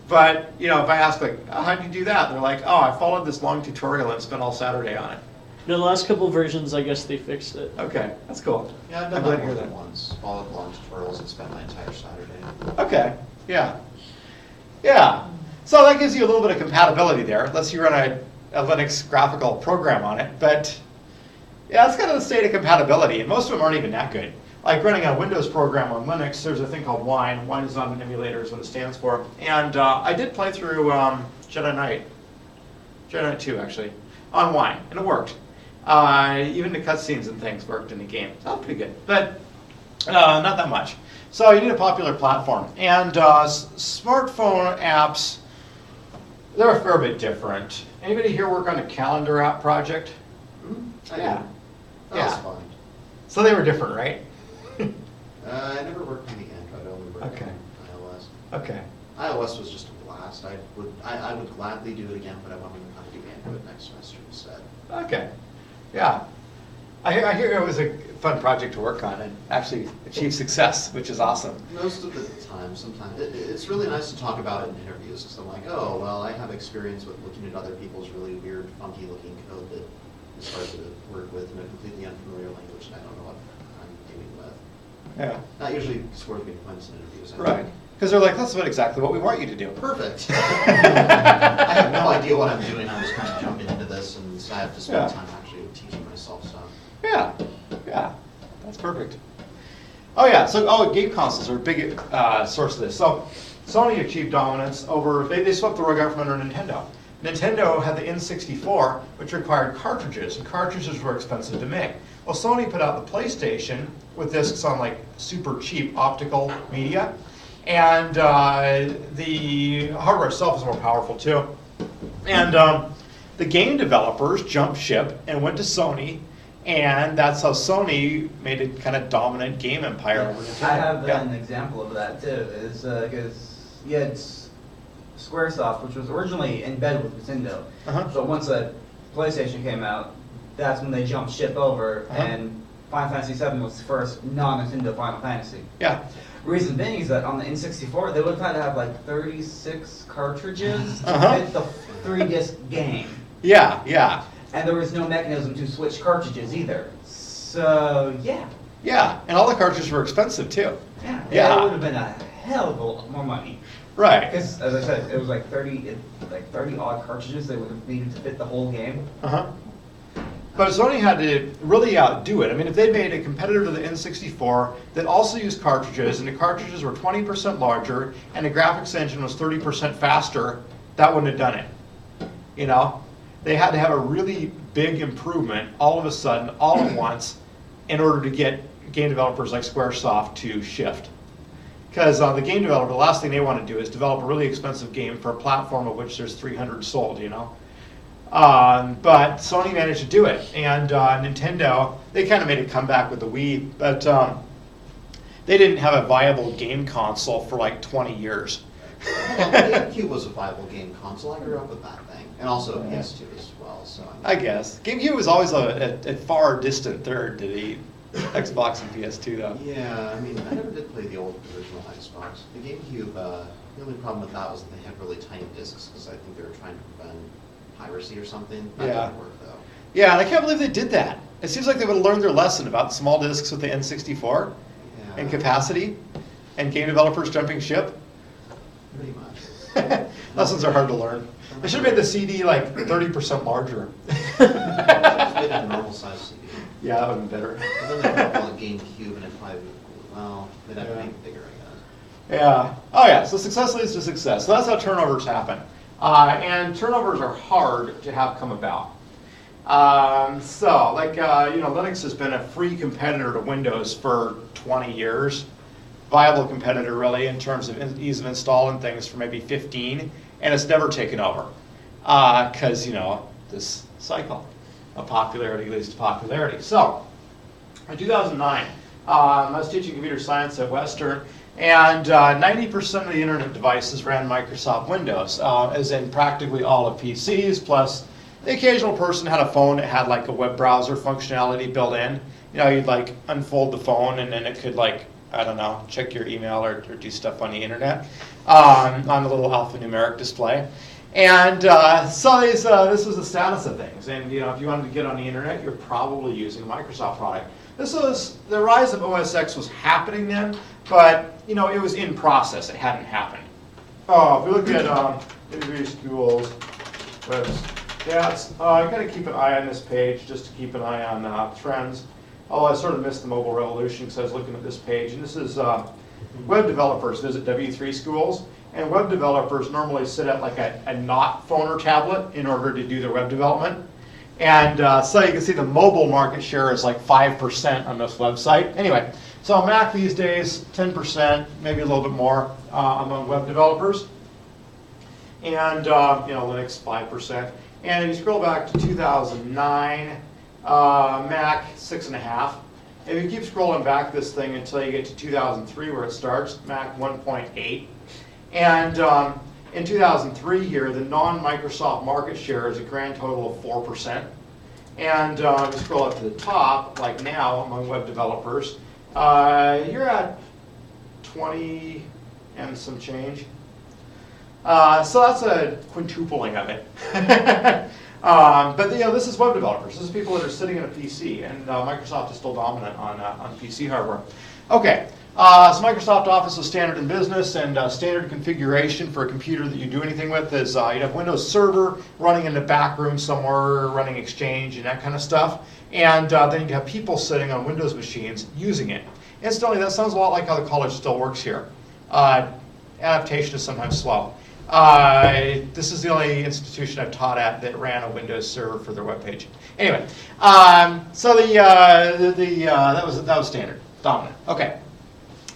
A: But, if I ask, like, oh, how do you do that? They're like, oh, I followed this long tutorial and spent all Saturday on it.
D: No, the last couple versions, I guess they fixed it.
A: Okay, that's cool.
B: Yeah, I've
A: I'm
B: done
A: glad
B: that
A: to
B: more
A: hear
B: than
A: that.
B: once. Followed long tutorials and spent my entire Saturday.
A: Okay, yeah. Yeah. So that gives you a little bit of compatibility there. Lets you run a Linux graphical program on it. But, yeah, it's kind of the state of compatibility. And most of them aren't even that good. Like running a Windows program on Linux, there's a thing called Wine. Wine is not an emulator, is what it stands for. And I did play through Jedi Knight 2, actually, on Wine, and it worked. Even the cutscenes and things worked in the game. So that was pretty good, but not that much. So you need a popular platform. And smartphone apps, they're a fair bit different. Anybody here work on a calendar app project?
B: I
A: Yeah.
B: did. That was
A: Yeah.
B: fun.
A: So they were different, right?
B: I never worked on the Android, I only worked
A: Okay.
B: on iOS.
A: Okay.
B: iOS was just a blast. I would gladly do it again, but I want to learn how to do Android next semester instead.
A: Okay. Yeah. I hear it was a fun project to work on and actually achieve success, which is awesome.
B: Most of the time, sometimes, it's really nice to talk about it in interviews, because I'm like, oh, well, I have experience with looking at other people's really weird, funky looking code that is hard to work with in a completely unfamiliar language, and I don't know what I'm dealing with.
A: Yeah.
B: That usually scores me points in interviews. I think.
A: Right. Because they're like, that's exactly what we want you to do.
B: Perfect. I have no idea what I'm doing, I'm just kind of jumping into this, and so I have to spend
A: Yeah.
B: time actually teaching myself stuff.
A: Yeah, yeah, that's perfect. Oh yeah, so game consoles are a big source of this. So Sony achieved dominance over, they swept the rug out from under Nintendo. Nintendo had the N64, which required cartridges, and cartridges were expensive to make. Well, Sony put out the PlayStation with discs on like super cheap optical media, and the hardware itself is more powerful too. And the game developers jumped ship and went to Sony. And that's how Sony made a kind of dominant game empire over Nintendo.
F: I have
A: Yeah.
F: an example of that too, is because you had Squaresoft, which was originally in bed with Nintendo.
A: Uh-huh.
F: So once the PlayStation came out, that's when they jumped ship over,
A: Uh-huh.
F: and Final Fantasy VII was the first non-Nintendo Final Fantasy.
A: Yeah.
F: Reason being is that on the N64, they would have had to have like 36 cartridges to
A: Uh-huh.
F: fit the 3-disc game.
A: Yeah, yeah.
F: And there was no mechanism to switch cartridges either. So, yeah.
A: Yeah, and all the cartridges were expensive too.
F: Yeah,
A: Yeah.
F: it would have been a hell of a lot more money.
A: Right.
F: Because, as I said, it was like 30 odd cartridges they would have needed to fit the whole game.
A: Uh-huh. But Sony had to really outdo it. I mean, if they made a competitor to the N64 that also used cartridges, and the cartridges were 20% larger, and the graphics engine was 30% faster, that wouldn't have done it. You know? They had to have a really big improvement all of a sudden, all at once, in order to get game developers like Squaresoft to shift. Because the game developer, the last thing they want to do is develop a really expensive game for a platform of which there's 300 sold, you know? But Sony managed to do it, and Nintendo, they kind of made a comeback with the Wii, but they didn't have a viable game console for like 20 years.
B: Well, GameCube was a viable game console. I grew up with that thing, and also PS2 as well. So
A: I guess. GameCube was always a far distant third to the Xbox and PS2 though.
B: yeah, I mean, I never did play the old original Xbox. The GameCube, the only problem with that was that they had really tiny discs because I think they were trying to prevent piracy or something. That
A: Yeah.
B: didn't work though.
A: Yeah, and I can't believe they did that. It seems like they would have learned their lesson about small discs with the N64
B: Yeah,
A: and capacity and game developers jumping ship.
B: pretty much.
A: Lessons are hard to learn. They should have made the CD like 30% larger.
B: Just made it a normal size CD.
A: Yeah, that would have been better.
B: But then they call it GameCube, and it probably, well, they'd have to
A: Yeah.
B: make it bigger, I guess.
A: Yeah. Oh yeah. So success leads to success. So that's how turnovers happen. And turnovers are hard to have come about. Linux has been a free competitor to Windows for 20 years. Viable competitor really in terms of ease of install and things for maybe 15, and it's never taken over. Because, this cycle of popularity leads to popularity. So, in 2009, I was teaching computer science at Western, and 90% of the internet devices ran Microsoft Windows, as in practically all of PCs, plus the occasional person had a phone that had like a web browser functionality built in. You'd like unfold the phone and then it could check your email or do stuff on the internet on the little alphanumeric display. And this was the status of things. And if you wanted to get on the internet, you're probably using a Microsoft product. The rise of OS X was happening then, but it was in process. It hadn't happened. If we look at Integrated Schools, you got to keep an eye on this page just to keep an eye on trends. Although I sort of missed the mobile revolution because I was looking at this page. And this is web developers visit W3 schools. And web developers normally sit at like a not phone or tablet in order to do their web development. And so you can see the mobile market share is like 5% on this website. Anyway, So on Mac these days, 10%, maybe a little bit more among web developers. And Linux 5%. And if you scroll back to 2009, Mac 6.5. If you keep scrolling back this thing until you get to 2003 where it starts, Mac 1.8. And in 2003 here, the non-Microsoft market share is a grand total of 4%. And if you scroll up to the top, like now among web developers, you're at 20 and some change. So that's a quintupling of it. But this is web developers. This is people that are sitting in a PC, and Microsoft is still dominant on PC hardware. Okay, so Microsoft Office is standard in business, and standard configuration for a computer that you do anything with is you'd have Windows Server running in the back room somewhere, running Exchange and that kind of stuff, and then you'd have people sitting on Windows machines using it. Incidentally, that sounds a lot like how the college still works here. Adaptation is sometimes slow. This is the only institution I've taught at that ran a Windows server for their webpage. Anyway, so that was standard, dominant. Okay,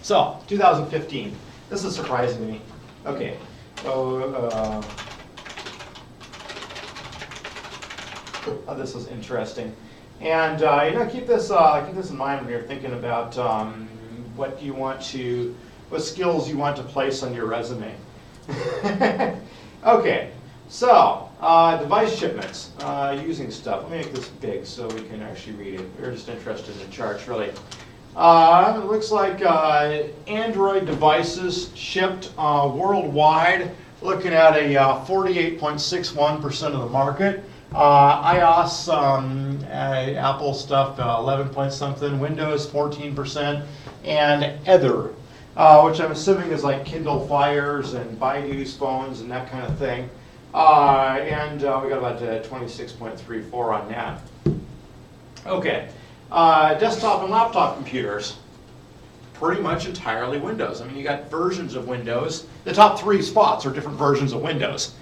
A: so 2015. This is surprising to me. Okay, so this was interesting, and keep this in mind when you're thinking about what skills you want to place on your resume. Okay, so device shipments, using stuff. Let me make this big so we can actually read it. We're just interested in the charts, really. It looks like Android devices shipped worldwide, looking at a 48.61% of the market. iOS, Apple stuff, 11 point something. Windows, 14%, and other. Which I'm assuming is like Kindle Fires and Baidu's phones and that kind of thing. And we got about 26.34 on that. Okay, desktop and laptop computers, pretty much entirely Windows. I mean, you got versions of Windows. The top 3 spots are different versions of Windows.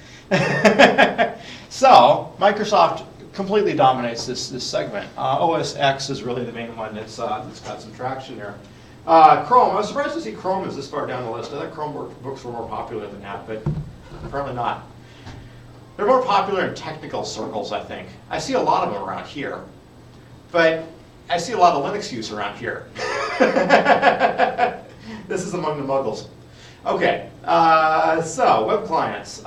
A: So Microsoft completely dominates this segment. OS X is really the main one that's got some traction there. Chrome, I was surprised to see Chrome is this far down the list. I thought Chromebooks were more popular than that, but apparently not. They're more popular in technical circles, I think. I see a lot of them around here, but I see a lot of Linux use around here. This is among the muggles. Okay, so web clients. You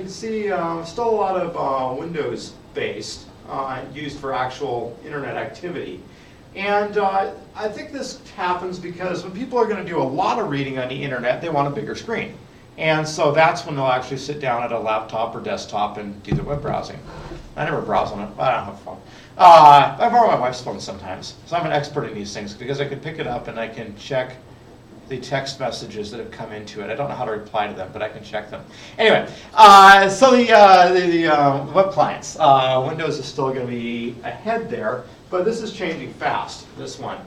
A: can see still a lot of Windows-based used for actual internet activity. And I think this happens because when people are going to do a lot of reading on the internet, they want a bigger screen. And so that's when they'll actually sit down at a laptop or desktop and do their web browsing. I never browse on it. I don't have a phone. I borrow my wife's phone sometimes. So I'm an expert in these things because I can pick it up and I can check the text messages that have come into it. I don't know how to reply to them, but I can check them. Anyway, so the web clients. Windows is still going to be ahead there. But this is changing fast, this one.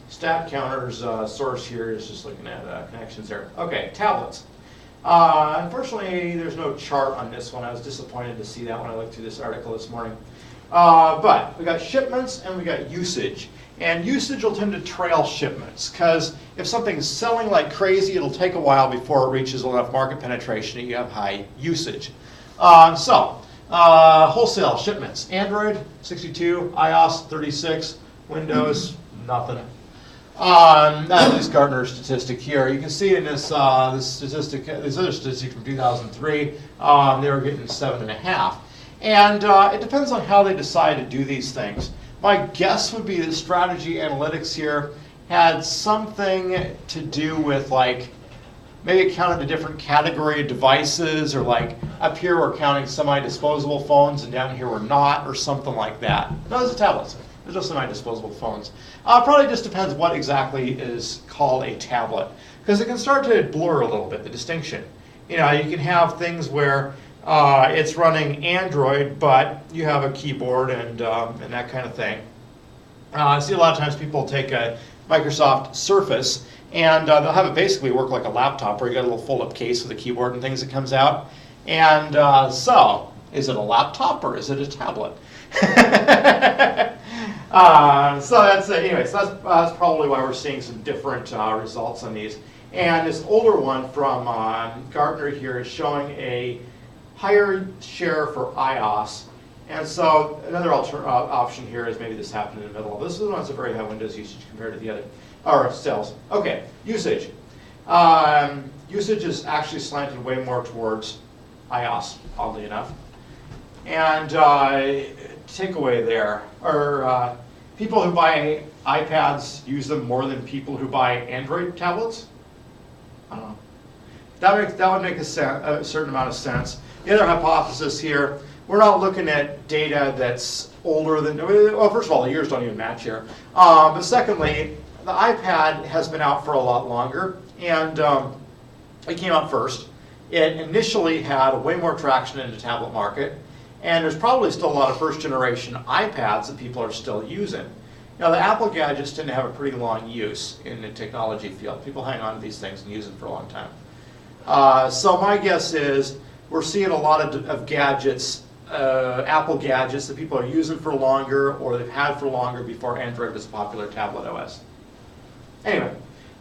A: Stat counters source here is just looking at connections there. Okay, tablets. Unfortunately, there's no chart on this one. I was disappointed to see that when I looked through this article this morning. But we got shipments and we got usage. And usage will tend to trail shipments because if something's selling like crazy, it'll take a while before it reaches enough market penetration that you have high usage. Wholesale shipments. Android, 62, iOS, 36, Windows, nothing. This Gartner statistic here. You can see in this other statistic from 2003, they were getting 7.5. And it depends on how they decide to do these things. My guess would be that strategy analytics here had something to do with like maybe it counted a different category of devices, or like up here we're counting semi-disposable phones and down here we're not, or something like that. No, those are tablets. Those are semi-disposable phones. Probably just depends what exactly is called a tablet, because it can start to blur a little bit, the distinction. You know, you can have things where it's running Android, but you have a keyboard and that kind of thing. I see a lot of times people take a Microsoft Surface and they'll have it basically work like a laptop where you got a little fold-up case with a keyboard and things that comes out. And so, is it a laptop or is it a tablet? So that's anyway. So that's probably why we're seeing some different results on these. And this older one from Gartner here is showing a higher share for iOS. And so another option here is maybe this happened in the middle. This one has a very high Windows usage compared to the other, or sales. Okay, usage. Usage is actually slanted way more towards iOS, oddly enough. And takeaway there are people who buy iPads use them more than people who buy Android tablets. I don't know. That would make a certain amount of sense. The other hypothesis here, we're not looking at data that's older than, well, first of all, the years don't even match here. But secondly, the iPad has been out for a lot longer, and it came out first. It initially had way more traction in the tablet market, and there's probably still a lot of first generation iPads that people are still using. Now, the Apple gadgets tend to have a pretty long use in the technology field. People hang on to these things and use them for a long time. So my guess is we're seeing a lot of gadgets, Apple gadgets that people are using for longer or they've had for longer before Android was a popular tablet OS. Anyway,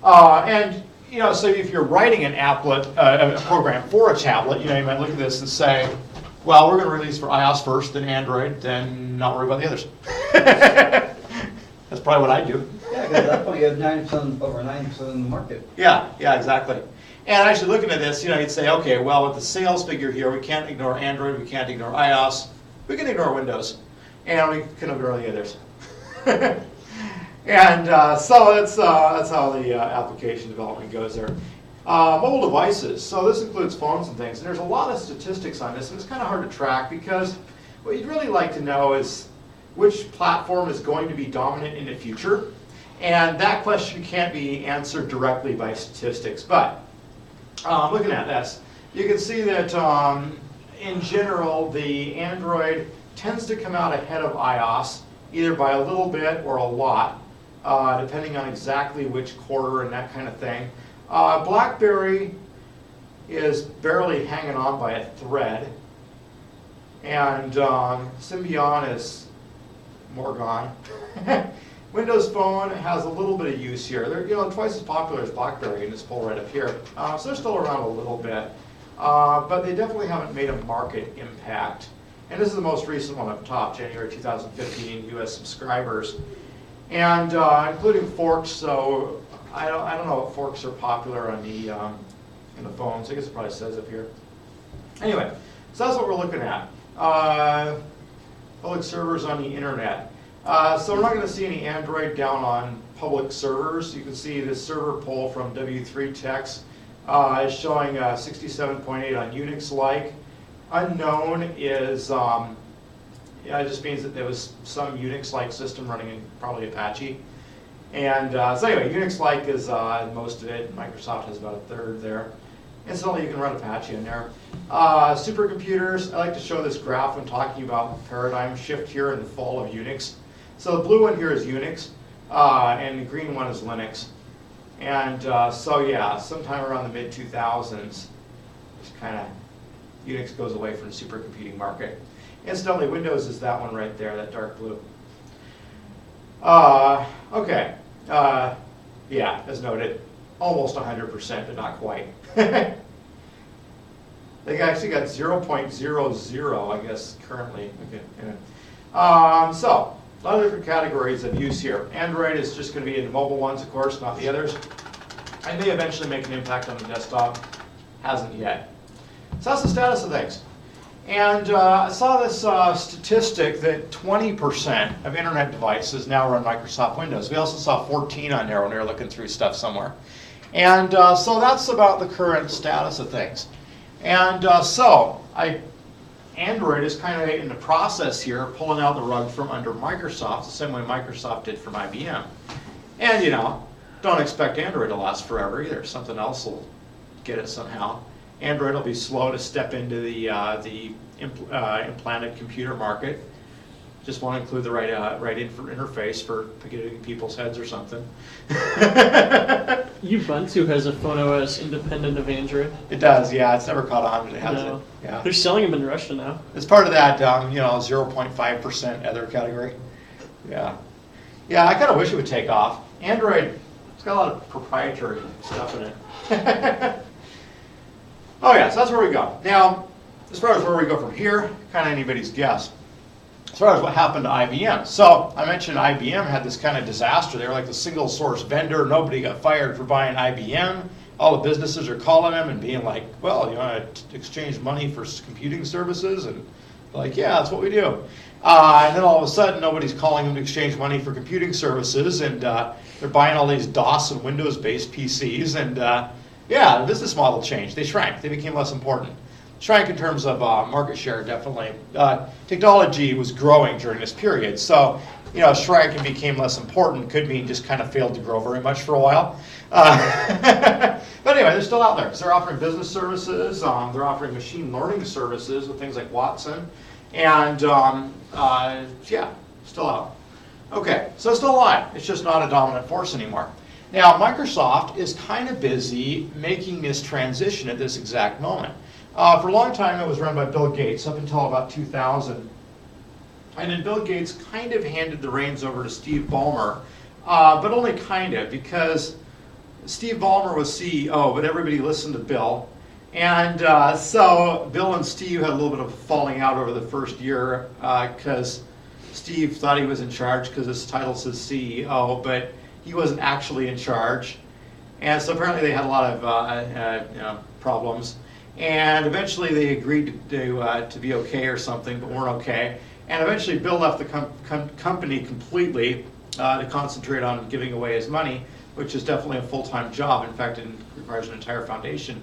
A: and you know, so if you're writing an applet, a program for a tablet, you know, you might look at this and say, well, we're going to release for iOS first, then Android, then not worry about the others. That's probably what I do.
F: Yeah, because that's why you have 90%, over 90% of the market.
A: Yeah, exactly. And actually looking at this, you know, you'd say, okay, well, with the sales figure here, we can't ignore Android, we can't ignore iOS, we can ignore Windows, and we can ignore the others. And so that's how the application development goes there. Mobile devices, so this includes phones and things, and there's a lot of statistics on this, and it's kind of hard to track because what you'd really like to know is which platform is going to be dominant in the future, and that question can't be answered directly by statistics, but looking at this, you can see that in general, the Android tends to come out ahead of iOS, either by a little bit or a lot, depending on exactly which quarter and that kind of thing. BlackBerry is barely hanging on by a thread, and Symbian is more gone. Windows Phone has a little bit of use here. They're, you know, twice as popular as BlackBerry in this poll right up here. So they're still around a little bit, but they definitely haven't made a market impact. And this is the most recent one up top, January 2015 U.S. subscribers, and including forks. So I don't know if forks are popular on the in the phones. I guess it probably says up here. Anyway, so that's what we're looking at. Public servers on the internet. So we're not going to see any Android down on public servers. You can see this server poll from W3Techs is showing 67.8 on Unix-like. Unknown is, it just means that there was some Unix-like system running in probably Apache. And so anyway, Unix-like is most of it. Microsoft has about a third there. Incidentally, you can run Apache in there. Supercomputers, I like to show this graph when talking about paradigm shift here in the fall of Unix. So the blue one here is Unix, and the green one is Linux. And so yeah, sometime around the mid-2000s, it's kind of, Unix goes away from the supercomputing market. Incidentally, Windows is that one right there, that dark blue. Okay, yeah, as noted, almost 100%, but not quite. They actually got 0.00, I guess, currently. Okay. Yeah. So, a lot of different categories of use here. Android is just going to be in the mobile ones, of course, not the others. I may eventually make an impact on the desktop. Hasn't yet. So that's the status of things. And I saw this statistic that 20% of internet devices now run Microsoft Windows. We also saw 14 on there when we were looking through stuff somewhere. And so that's about the current status of things. And Android is kind of in the process here, pulling out the rug from under Microsoft, the same way Microsoft did from IBM. And you know, don't expect Android to last forever either. Something else will get it somehow. Android will be slow to step into the implanted computer market. Just want to include the right interface for getting people's heads or something.
D: Ubuntu has a Phone OS independent of Android.
A: It does, yeah. It's never caught on, but it has
D: No.
A: it. Yeah.
D: They're selling them in Russia now.
A: It's part of that, 0.5% other category. Yeah. Yeah, I kind of wish it would take off. Android, it's got a lot of proprietary stuff in it. Oh yeah, so that's where we go. Now, as far as where we go from here, kind of anybody's guess. As far as what happened to IBM. So I mentioned IBM had this kind of disaster. They were like the single source vendor. Nobody got fired for buying IBM. All the businesses are calling them and being like, well, you want to exchange money for computing services? And like, yeah, that's what we do. And then all of a sudden, nobody's calling them to exchange money for computing services. And they're buying all these DOS and Windows-based PCs. And yeah, the business model changed. They shrank. They became less important. Shrank in terms of market share, definitely. Technology was growing during this period. So, shrank and became less important could mean just kind of failed to grow very much for a while. But anyway, they're still out there. So they're offering business services. They're offering machine learning services with things like Watson. And yeah, still out. Okay, so it's still alive. It's just not a dominant force anymore. Now, Microsoft is kind of busy making this transition at this exact moment. For a long time, it was run by Bill Gates up until about 2000. And then Bill Gates kind of handed the reins over to Steve Ballmer, but only kind of, because Steve Ballmer was CEO, but everybody listened to Bill. And so Bill and Steve had a little bit of falling out over the first year because Steve thought he was in charge because his title says CEO, but he wasn't actually in charge. And so apparently they had a lot of problems. And eventually they agreed to be okay or something, but weren't okay. And eventually Bill left the company completely to concentrate on giving away his money, which is definitely a full-time job. In fact, it requires an entire foundation.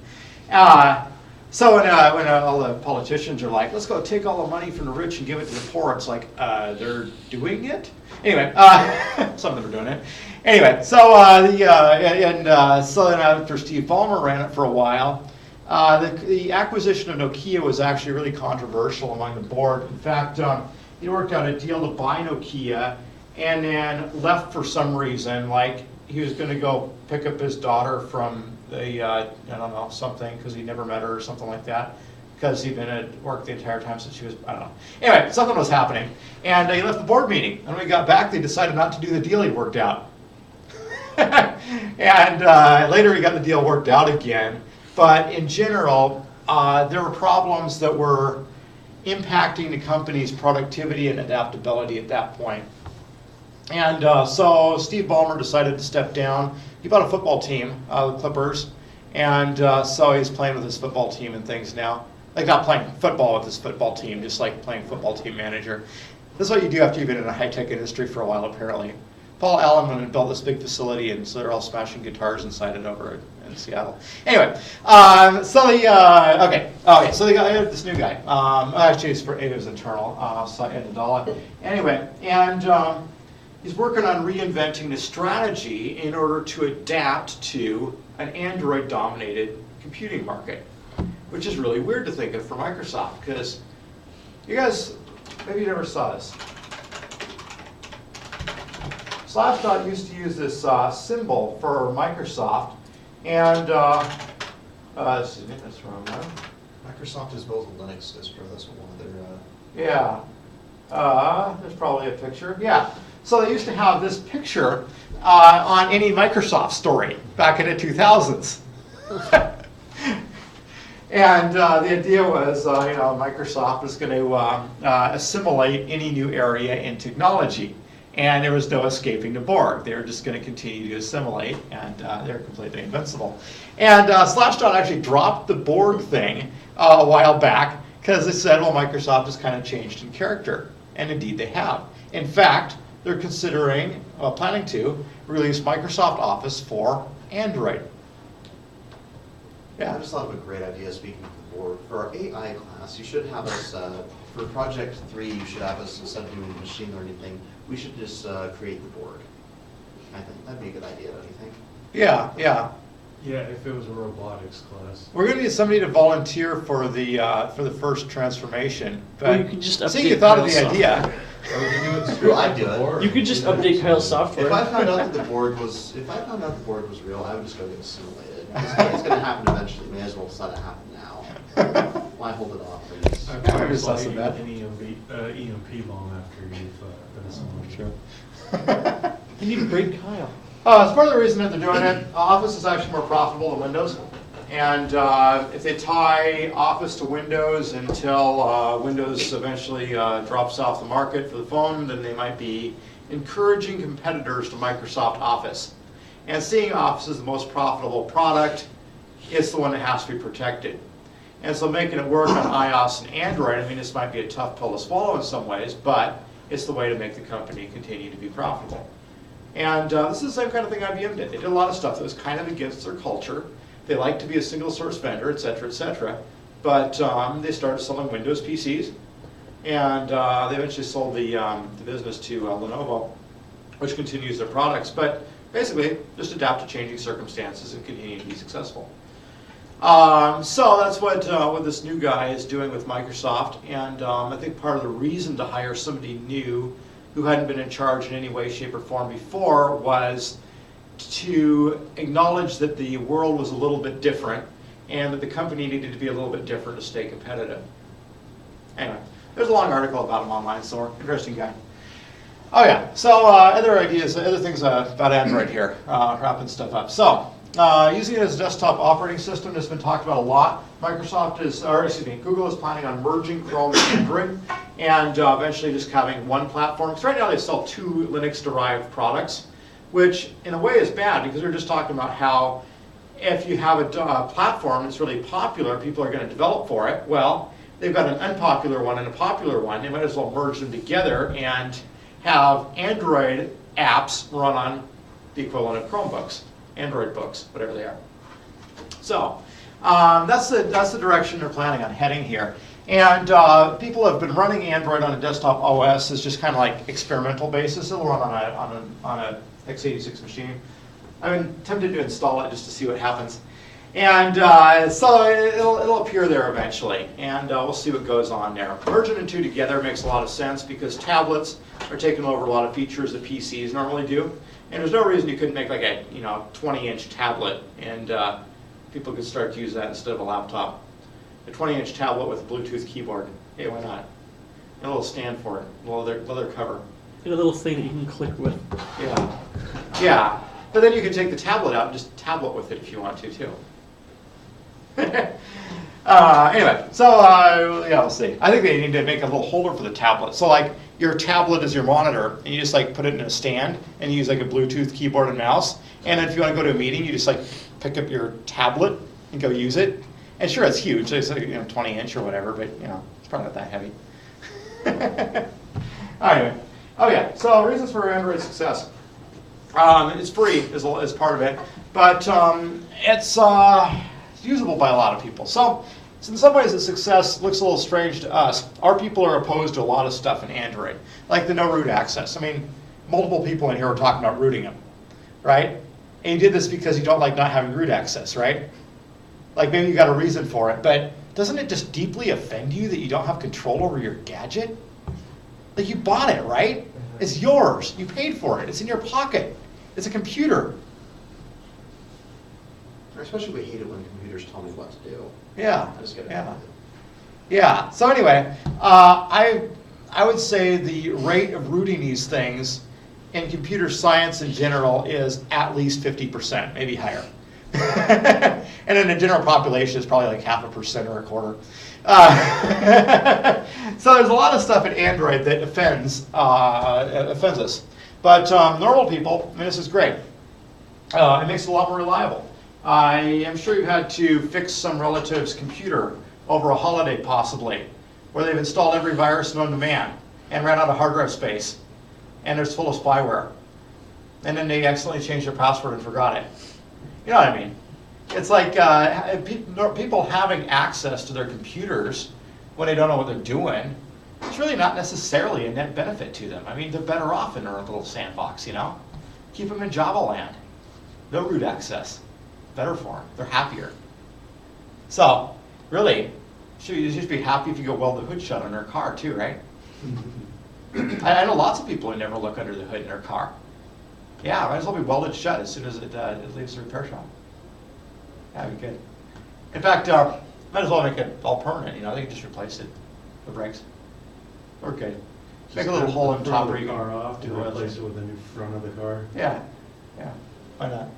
A: So when all the politicians are like, let's go take all the money from the rich and give it to the poor, it's like, they're doing it? Anyway, some of them are doing it. Anyway, so so then after Steve Ballmer ran it for a while, the acquisition of Nokia was actually really controversial among the board. In fact, he worked out a deal to buy Nokia and then left for some reason, like he was going to go pick up his daughter from the, I don't know, something, because he never met her or something like that, because he'd been at work the entire time since she was, I don't know. Anyway, something was happening, and he left the board meeting, and when we got back, they decided not to do the deal he worked out. And later he got the deal worked out again. But in general, there were problems that were impacting the company's productivity and adaptability at that point. And so Steve Ballmer decided to step down. He bought a football team, the Clippers, and so he's playing with his football team and things now. Like not playing football with his football team, just like playing football team manager. This is what you do after you've been in a high-tech industry for a while, apparently. Paul Allen went and built this big facility, and so they're all smashing guitars inside it over in Seattle. Anyway, so they got this new guy. Actually, it was internal, Satya Nadella. Anyway, and he's working on reinventing the strategy in order to adapt to an Android-dominated computing market, which is really weird to think of for Microsoft, because you guys, maybe you never saw this. Slashdot used to use this symbol for Microsoft, and excuse me, that's wrong now.
B: Microsoft is built a Linux distro. That's what one of their.
A: Yeah, there's probably a picture. Yeah, so they used to have this picture on any Microsoft story back in the 2000s. And the idea was, Microsoft was going to assimilate any new area in technology. And there was no escaping the Borg. They were just going to continue to assimilate, and they're completely invincible. And Slashdot actually dropped the Borg thing a while back because they said, well, Microsoft has kind of changed in character. And indeed they have. In fact, they're considering, planning to, release Microsoft Office for Android.
B: I just thought of a great idea, speaking of the board. For our AI class, you should have us, for Project 3, you should have us, instead of doing the machine learning thing, we should just create the board. I think that'd be a good idea, don't you think?
A: Yeah.
C: Yeah, if it was a robotics class.
A: We're going to need somebody to volunteer for the first transformation. But
D: Well, you can just
A: see,
D: update
A: you thought of the
D: Microsoft.
A: idea.
C: Or we can do it
B: Well,
C: straight
B: I'd
C: from
B: do
C: the
B: it.
C: board.
D: You could just update Kyle's software.
B: If I found out that the board was real, I would just go get it simulated. It's gonna happen eventually, may as well let it happen now. Why hold it off? Please?
C: I've
A: Yeah,
C: never
A: maybe it's
C: saw
A: not so bad.
C: an EMP bomb after you've done something.
A: Sure.
D: You need to break Kyle.
A: It's part of the reason that they're doing it. Office is actually more profitable than Windows. And if they tie Office to Windows until Windows eventually drops off the market for the phone, then they might be encouraging competitors to Microsoft Office. And seeing Office as the most profitable product, it's the one that has to be protected. And so making it work on iOS and Android, I mean, this might be a tough pill to swallow in some ways, but it's the way to make the company continue to be profitable. And this is the same kind of thing IBM did. They did a lot of stuff that was kind of against their culture. They like to be a single source vendor, et cetera, et cetera. But they started selling Windows PCs, and they eventually sold the business to Lenovo, which continues their products. But basically, just adapt to changing circumstances and continue to be successful. So that's what this new guy is doing with Microsoft, and I think part of the reason to hire somebody new who hadn't been in charge in any way, shape, or form before was to acknowledge that the world was a little bit different and that the company needed to be a little bit different to stay competitive. Anyway, there's a long article about him online, so interesting guy. Oh yeah, so other ideas, other things about Android here, wrapping stuff up. So, using it as a desktop operating system has been talked about a lot. Google is planning on merging Chrome and Android, and eventually just having one platform. Because right now they sell two Linux-derived products, which in a way is bad because we're just talking about how if you have a platform that's really popular, people are going to develop for it. Well, they've got an unpopular one and a popular one. They might as well merge them together and have Android apps run on the equivalent of Chromebooks, Android books, whatever they are. So that's the direction they're planning on heading here. And people have been running Android on a desktop OS as just kind of like experimental basis. It'll run on a x86 machine. I've been tempted to install it just to see what happens. And so it'll appear there eventually, and we'll see what goes on there. Merging the two together makes a lot of sense because tablets are taking over a lot of features that PCs normally do. And there's no reason you couldn't make like a 20-inch tablet, and people could start to use that instead of a laptop. A 20-inch tablet with a Bluetooth keyboard. Hey, why not? And a little stand for it, a leather cover.
D: And a little thing that you can click with.
A: Yeah, yeah. But then you can take the tablet out and just tablet with it if you want to too. Anyway, so yeah, we'll see. I think they need to make a little holder for the tablet. So like your tablet is your monitor, and you just like put it in a stand and you use like a Bluetooth keyboard and mouse. And then if you want to go to a meeting, you just like pick up your tablet and go use it. And sure, it's huge. It's like 20-inch or whatever, but it's probably not that heavy. Anyway, oh yeah. So reasons for Android success. It's free as part of it, but it's usable by a lot of people. So in some ways the success looks a little strange to us. Our people are opposed to a lot of stuff in Android, like the no root access. I mean, multiple people in here are talking about rooting them, right? And you did this because you don't like not having root access, right? Like maybe you got a reason for it, but doesn't it just deeply offend you that you don't have control over your gadget? Like you bought it, right? It's yours. You paid for it. It's in your pocket. It's a computer.
B: I especially hate it when computers tell me what to do.
A: Yeah.
B: I just get it.
A: Yeah. So anyway, I would say the rate of rooting these things in computer science in general is at least 50%, maybe higher. And in the general population, it's probably like 0.5% or 1/4. So there's a lot of stuff in Android that offends us. But normal people, I mean, this is great. It makes it a lot more reliable. I am sure you've had to fix some relative's computer over a holiday possibly, where they've installed every virus known to man and ran out of hard drive space, and it's full of spyware. And then they accidentally changed their password and forgot it. You know what I mean? It's like people having access to their computers when they don't know what they're doing, it's really not necessarily a net benefit to them. I mean, they're better off in their own little sandbox, Keep them in Java land. No root access. Better for them. They're happier. So, really, you should be happy if you go weld the hood shut on their car too, right? I know lots of people who never look under the hood in their car. Yeah, might as well be welded shut as soon as it leaves the repair shop. That'd be good. In fact, might as well make it all permanent, you know, they can just replace it, the brakes. Or good. Make a little hole in the top where you
C: the
A: can
C: car off
A: do
C: to
A: the
C: replace it with a new front of the car.
A: Yeah, why not?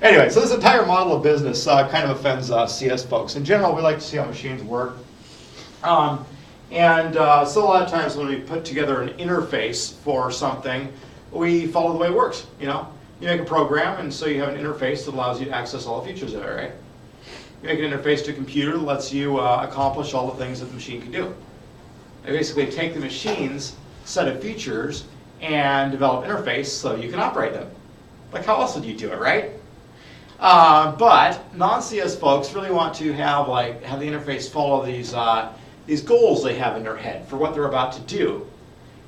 A: Anyway, so this entire model of business kind of offends CS folks. In general, we like to see how machines work. So a lot of times when we put together an interface for something, we follow the way it works, you know? You make a program, and so you have an interface that allows you to access all the features of it, right? You make an interface to a computer that lets you accomplish all the things that the machine can do. They basically take the machine's set of features and develop interface so you can operate them. Like how else would you do it, right? But non-CS folks really want to have the interface follow these goals they have in their head for what they're about to do.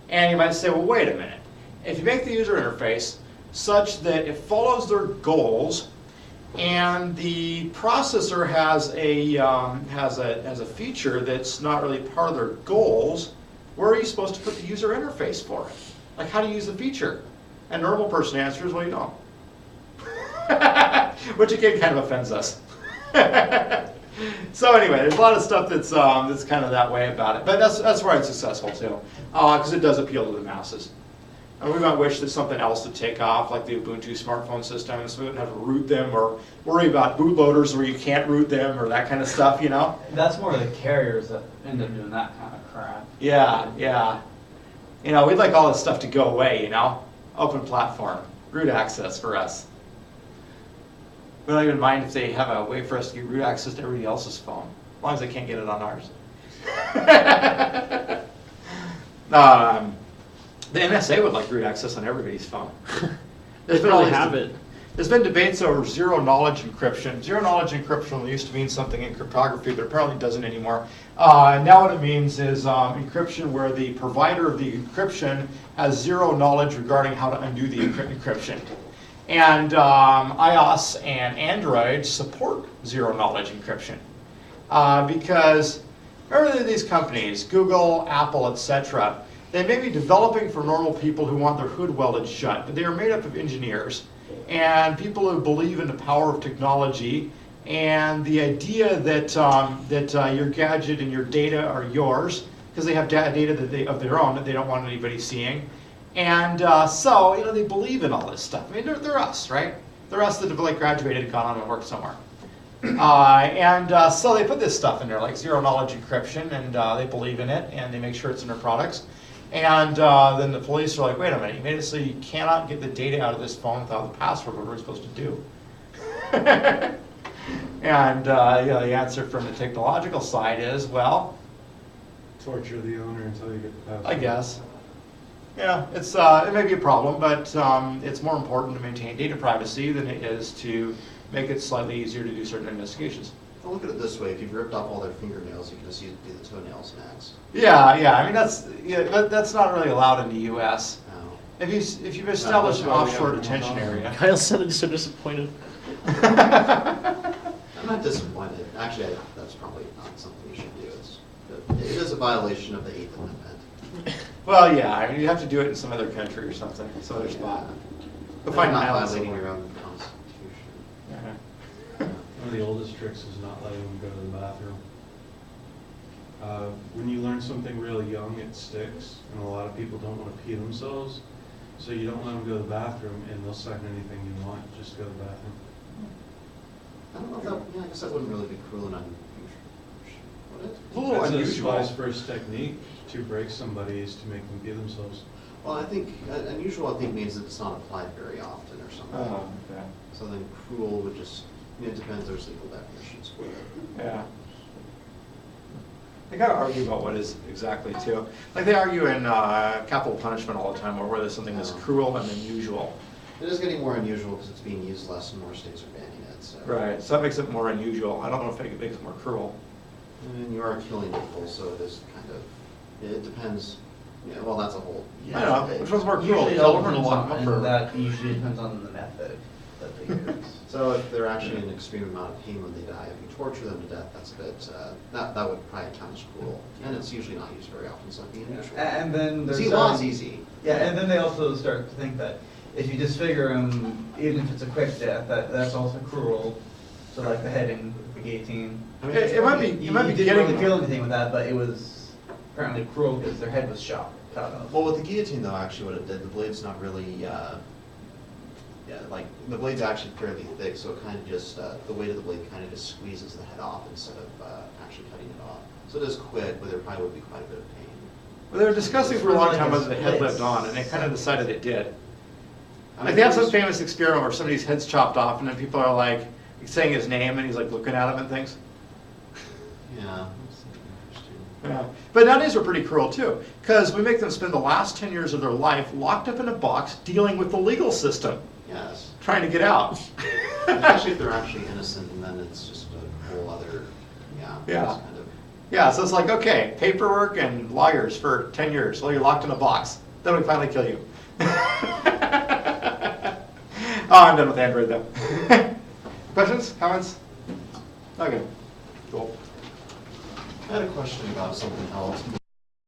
A: And you might say, well, wait a minute. If you make the user interface such that it follows their goals, and the processor has a feature that's not really part of their goals, where are you supposed to put the user interface for it? Like, how do you use the feature? And a normal person answers, well, you don't. Which again kind of offends us. So anyway, there's a lot of stuff that's kind of that way about it. But that's why it's successful too, because it does appeal to the masses. And we might wish that something else would take off, like the Ubuntu smartphone system, so we wouldn't have to root them or worry about bootloaders where you can't root them or that kind of stuff, you know?
F: That's more the carriers that end up doing that kind of crap.
A: Yeah. You know, we'd like all this stuff to go away, you know? Open platform, root access for us. We don't even mind if they have a way for us to get root access to everybody else's phone, as long as they can't get it on ours. The NSA would like root access on everybody's phone.
D: They probably have it.
A: There's been debates over zero-knowledge encryption. Zero-knowledge encryption used to mean something in cryptography, but apparently it doesn't anymore. Now what it means is encryption where the provider of the encryption has zero knowledge regarding how to undo the encryption. And iOS and Android support zero-knowledge encryption. Because remember these companies, Google, Apple, etc., they may be developing for normal people who want their hood welded shut, but they are made up of engineers and people who believe in the power of technology and the idea that your gadget and your data are yours because they have data of their own that they don't want anybody seeing. And so, you know, they believe in all this stuff. I mean, they're us, right? They're us that have graduated and gone on and worked somewhere. So they put this stuff in there, like zero-knowledge encryption, and they believe in it, and they make sure it's in their products. And then the police are like, wait a minute, you made it so you cannot get the data out of this phone without the password. What are we supposed to do? And the answer from the technological side is, well,
C: Torture the owner until you get the password.
A: I guess. Yeah, it may be a problem, but it's more important to maintain data privacy than it is to make it slightly easier to do certain investigations.
B: Well, look at it this way: if you've ripped off all their fingernails, you can just do the toenails next.
A: Yeah. I mean, that's not really allowed in the U.S.
B: No.
A: If you've established an offshore detention area.
D: Kyle sounded so disappointed.
B: I'm not disappointed. Actually, that's probably not something you should do. It is a violation of the 8th Amendment.
A: Well, yeah, I mean, you have to do it in some other country or something, some other spot. You'll find an
B: not
A: island
B: violating
A: somewhere.
B: your own constitution.
A: Uh-huh.
C: One of the oldest tricks is not letting them go to the bathroom. When you learn something really young, it sticks, and a lot of people don't want to pee themselves, so you don't let them go to the bathroom, and they'll sign anything you want, just go to the bathroom.
B: I don't know if that, I guess that wouldn't really be cruel and unusual, would it?
A: It's a little
C: That's
A: unusual.
C: a spy's first technique to break somebody is to make them pee themselves.
B: Well, I think, unusual I think means that it's not applied very often or something.
A: Oh, okay.
B: So then cruel would just, it depends, there's legal definitions for it.
A: Yeah. They gotta argue about what is exactly too. Like they argue in capital punishment all the time, or whether something is cruel and unusual.
B: It is getting more unusual because it's being used less and more states are banning it, so.
A: Right. So that makes it more unusual. I don't know if it makes it more cruel.
B: And you are killing people, so it is kind of, it depends, yeah, well, that's a whole.
A: I know. Which one's more cruel?
F: Usually it
A: Kill
F: all
A: them or
F: depends
A: lock them
F: on,
A: up for?
F: and that usually depends on the method that they use.
B: So if they're actually in extreme amount of pain when they die, if you torture them to death, that's a bit, that would probably count as cruel. And it's usually not used very often, so it'd be unusual.
F: And then there's
B: See, law's easy.
F: Yeah, and then they also start to think that if you disfigure them, even if it's a quick death, that's also cruel. So like the heading, the guillotine.
B: I mean,
A: It might be,
F: You
A: you might be
F: didn't
A: getting.
F: really feel anything with that, but it was apparently cruel because their head was cut off.
B: Well, with the guillotine though, actually what it did, the blade's not really, yeah, like, the blade's actually fairly thick, so it kind of just, the weight of the blade kind of just squeezes the head off instead of actually cutting it off. So it is quick, but there probably would be quite a bit of pain.
A: Well, they were discussing for a long time whether the head lived on, and they kind of decided it did. Like, they have some famous experiment where somebody's head's chopped off, and then people are like saying his name, and he's like looking at him and things.
B: Yeah. That's interesting.
A: Yeah. But nowadays we're pretty cruel too, because we make them spend the last 10 years of their life locked up in a box dealing with the legal system,
B: Yes.
A: trying to get out.
B: Especially if they're actually innocent, and then it's just a whole other, yeah.
A: Yeah.
B: it's kind of-
A: Yeah, so it's like, okay, paperwork and lawyers for 10 years, well, you're locked in a box. Then we finally kill you. Oh, I'm done with Android though. Questions, comments? Okay, cool.
B: I had a question about something else.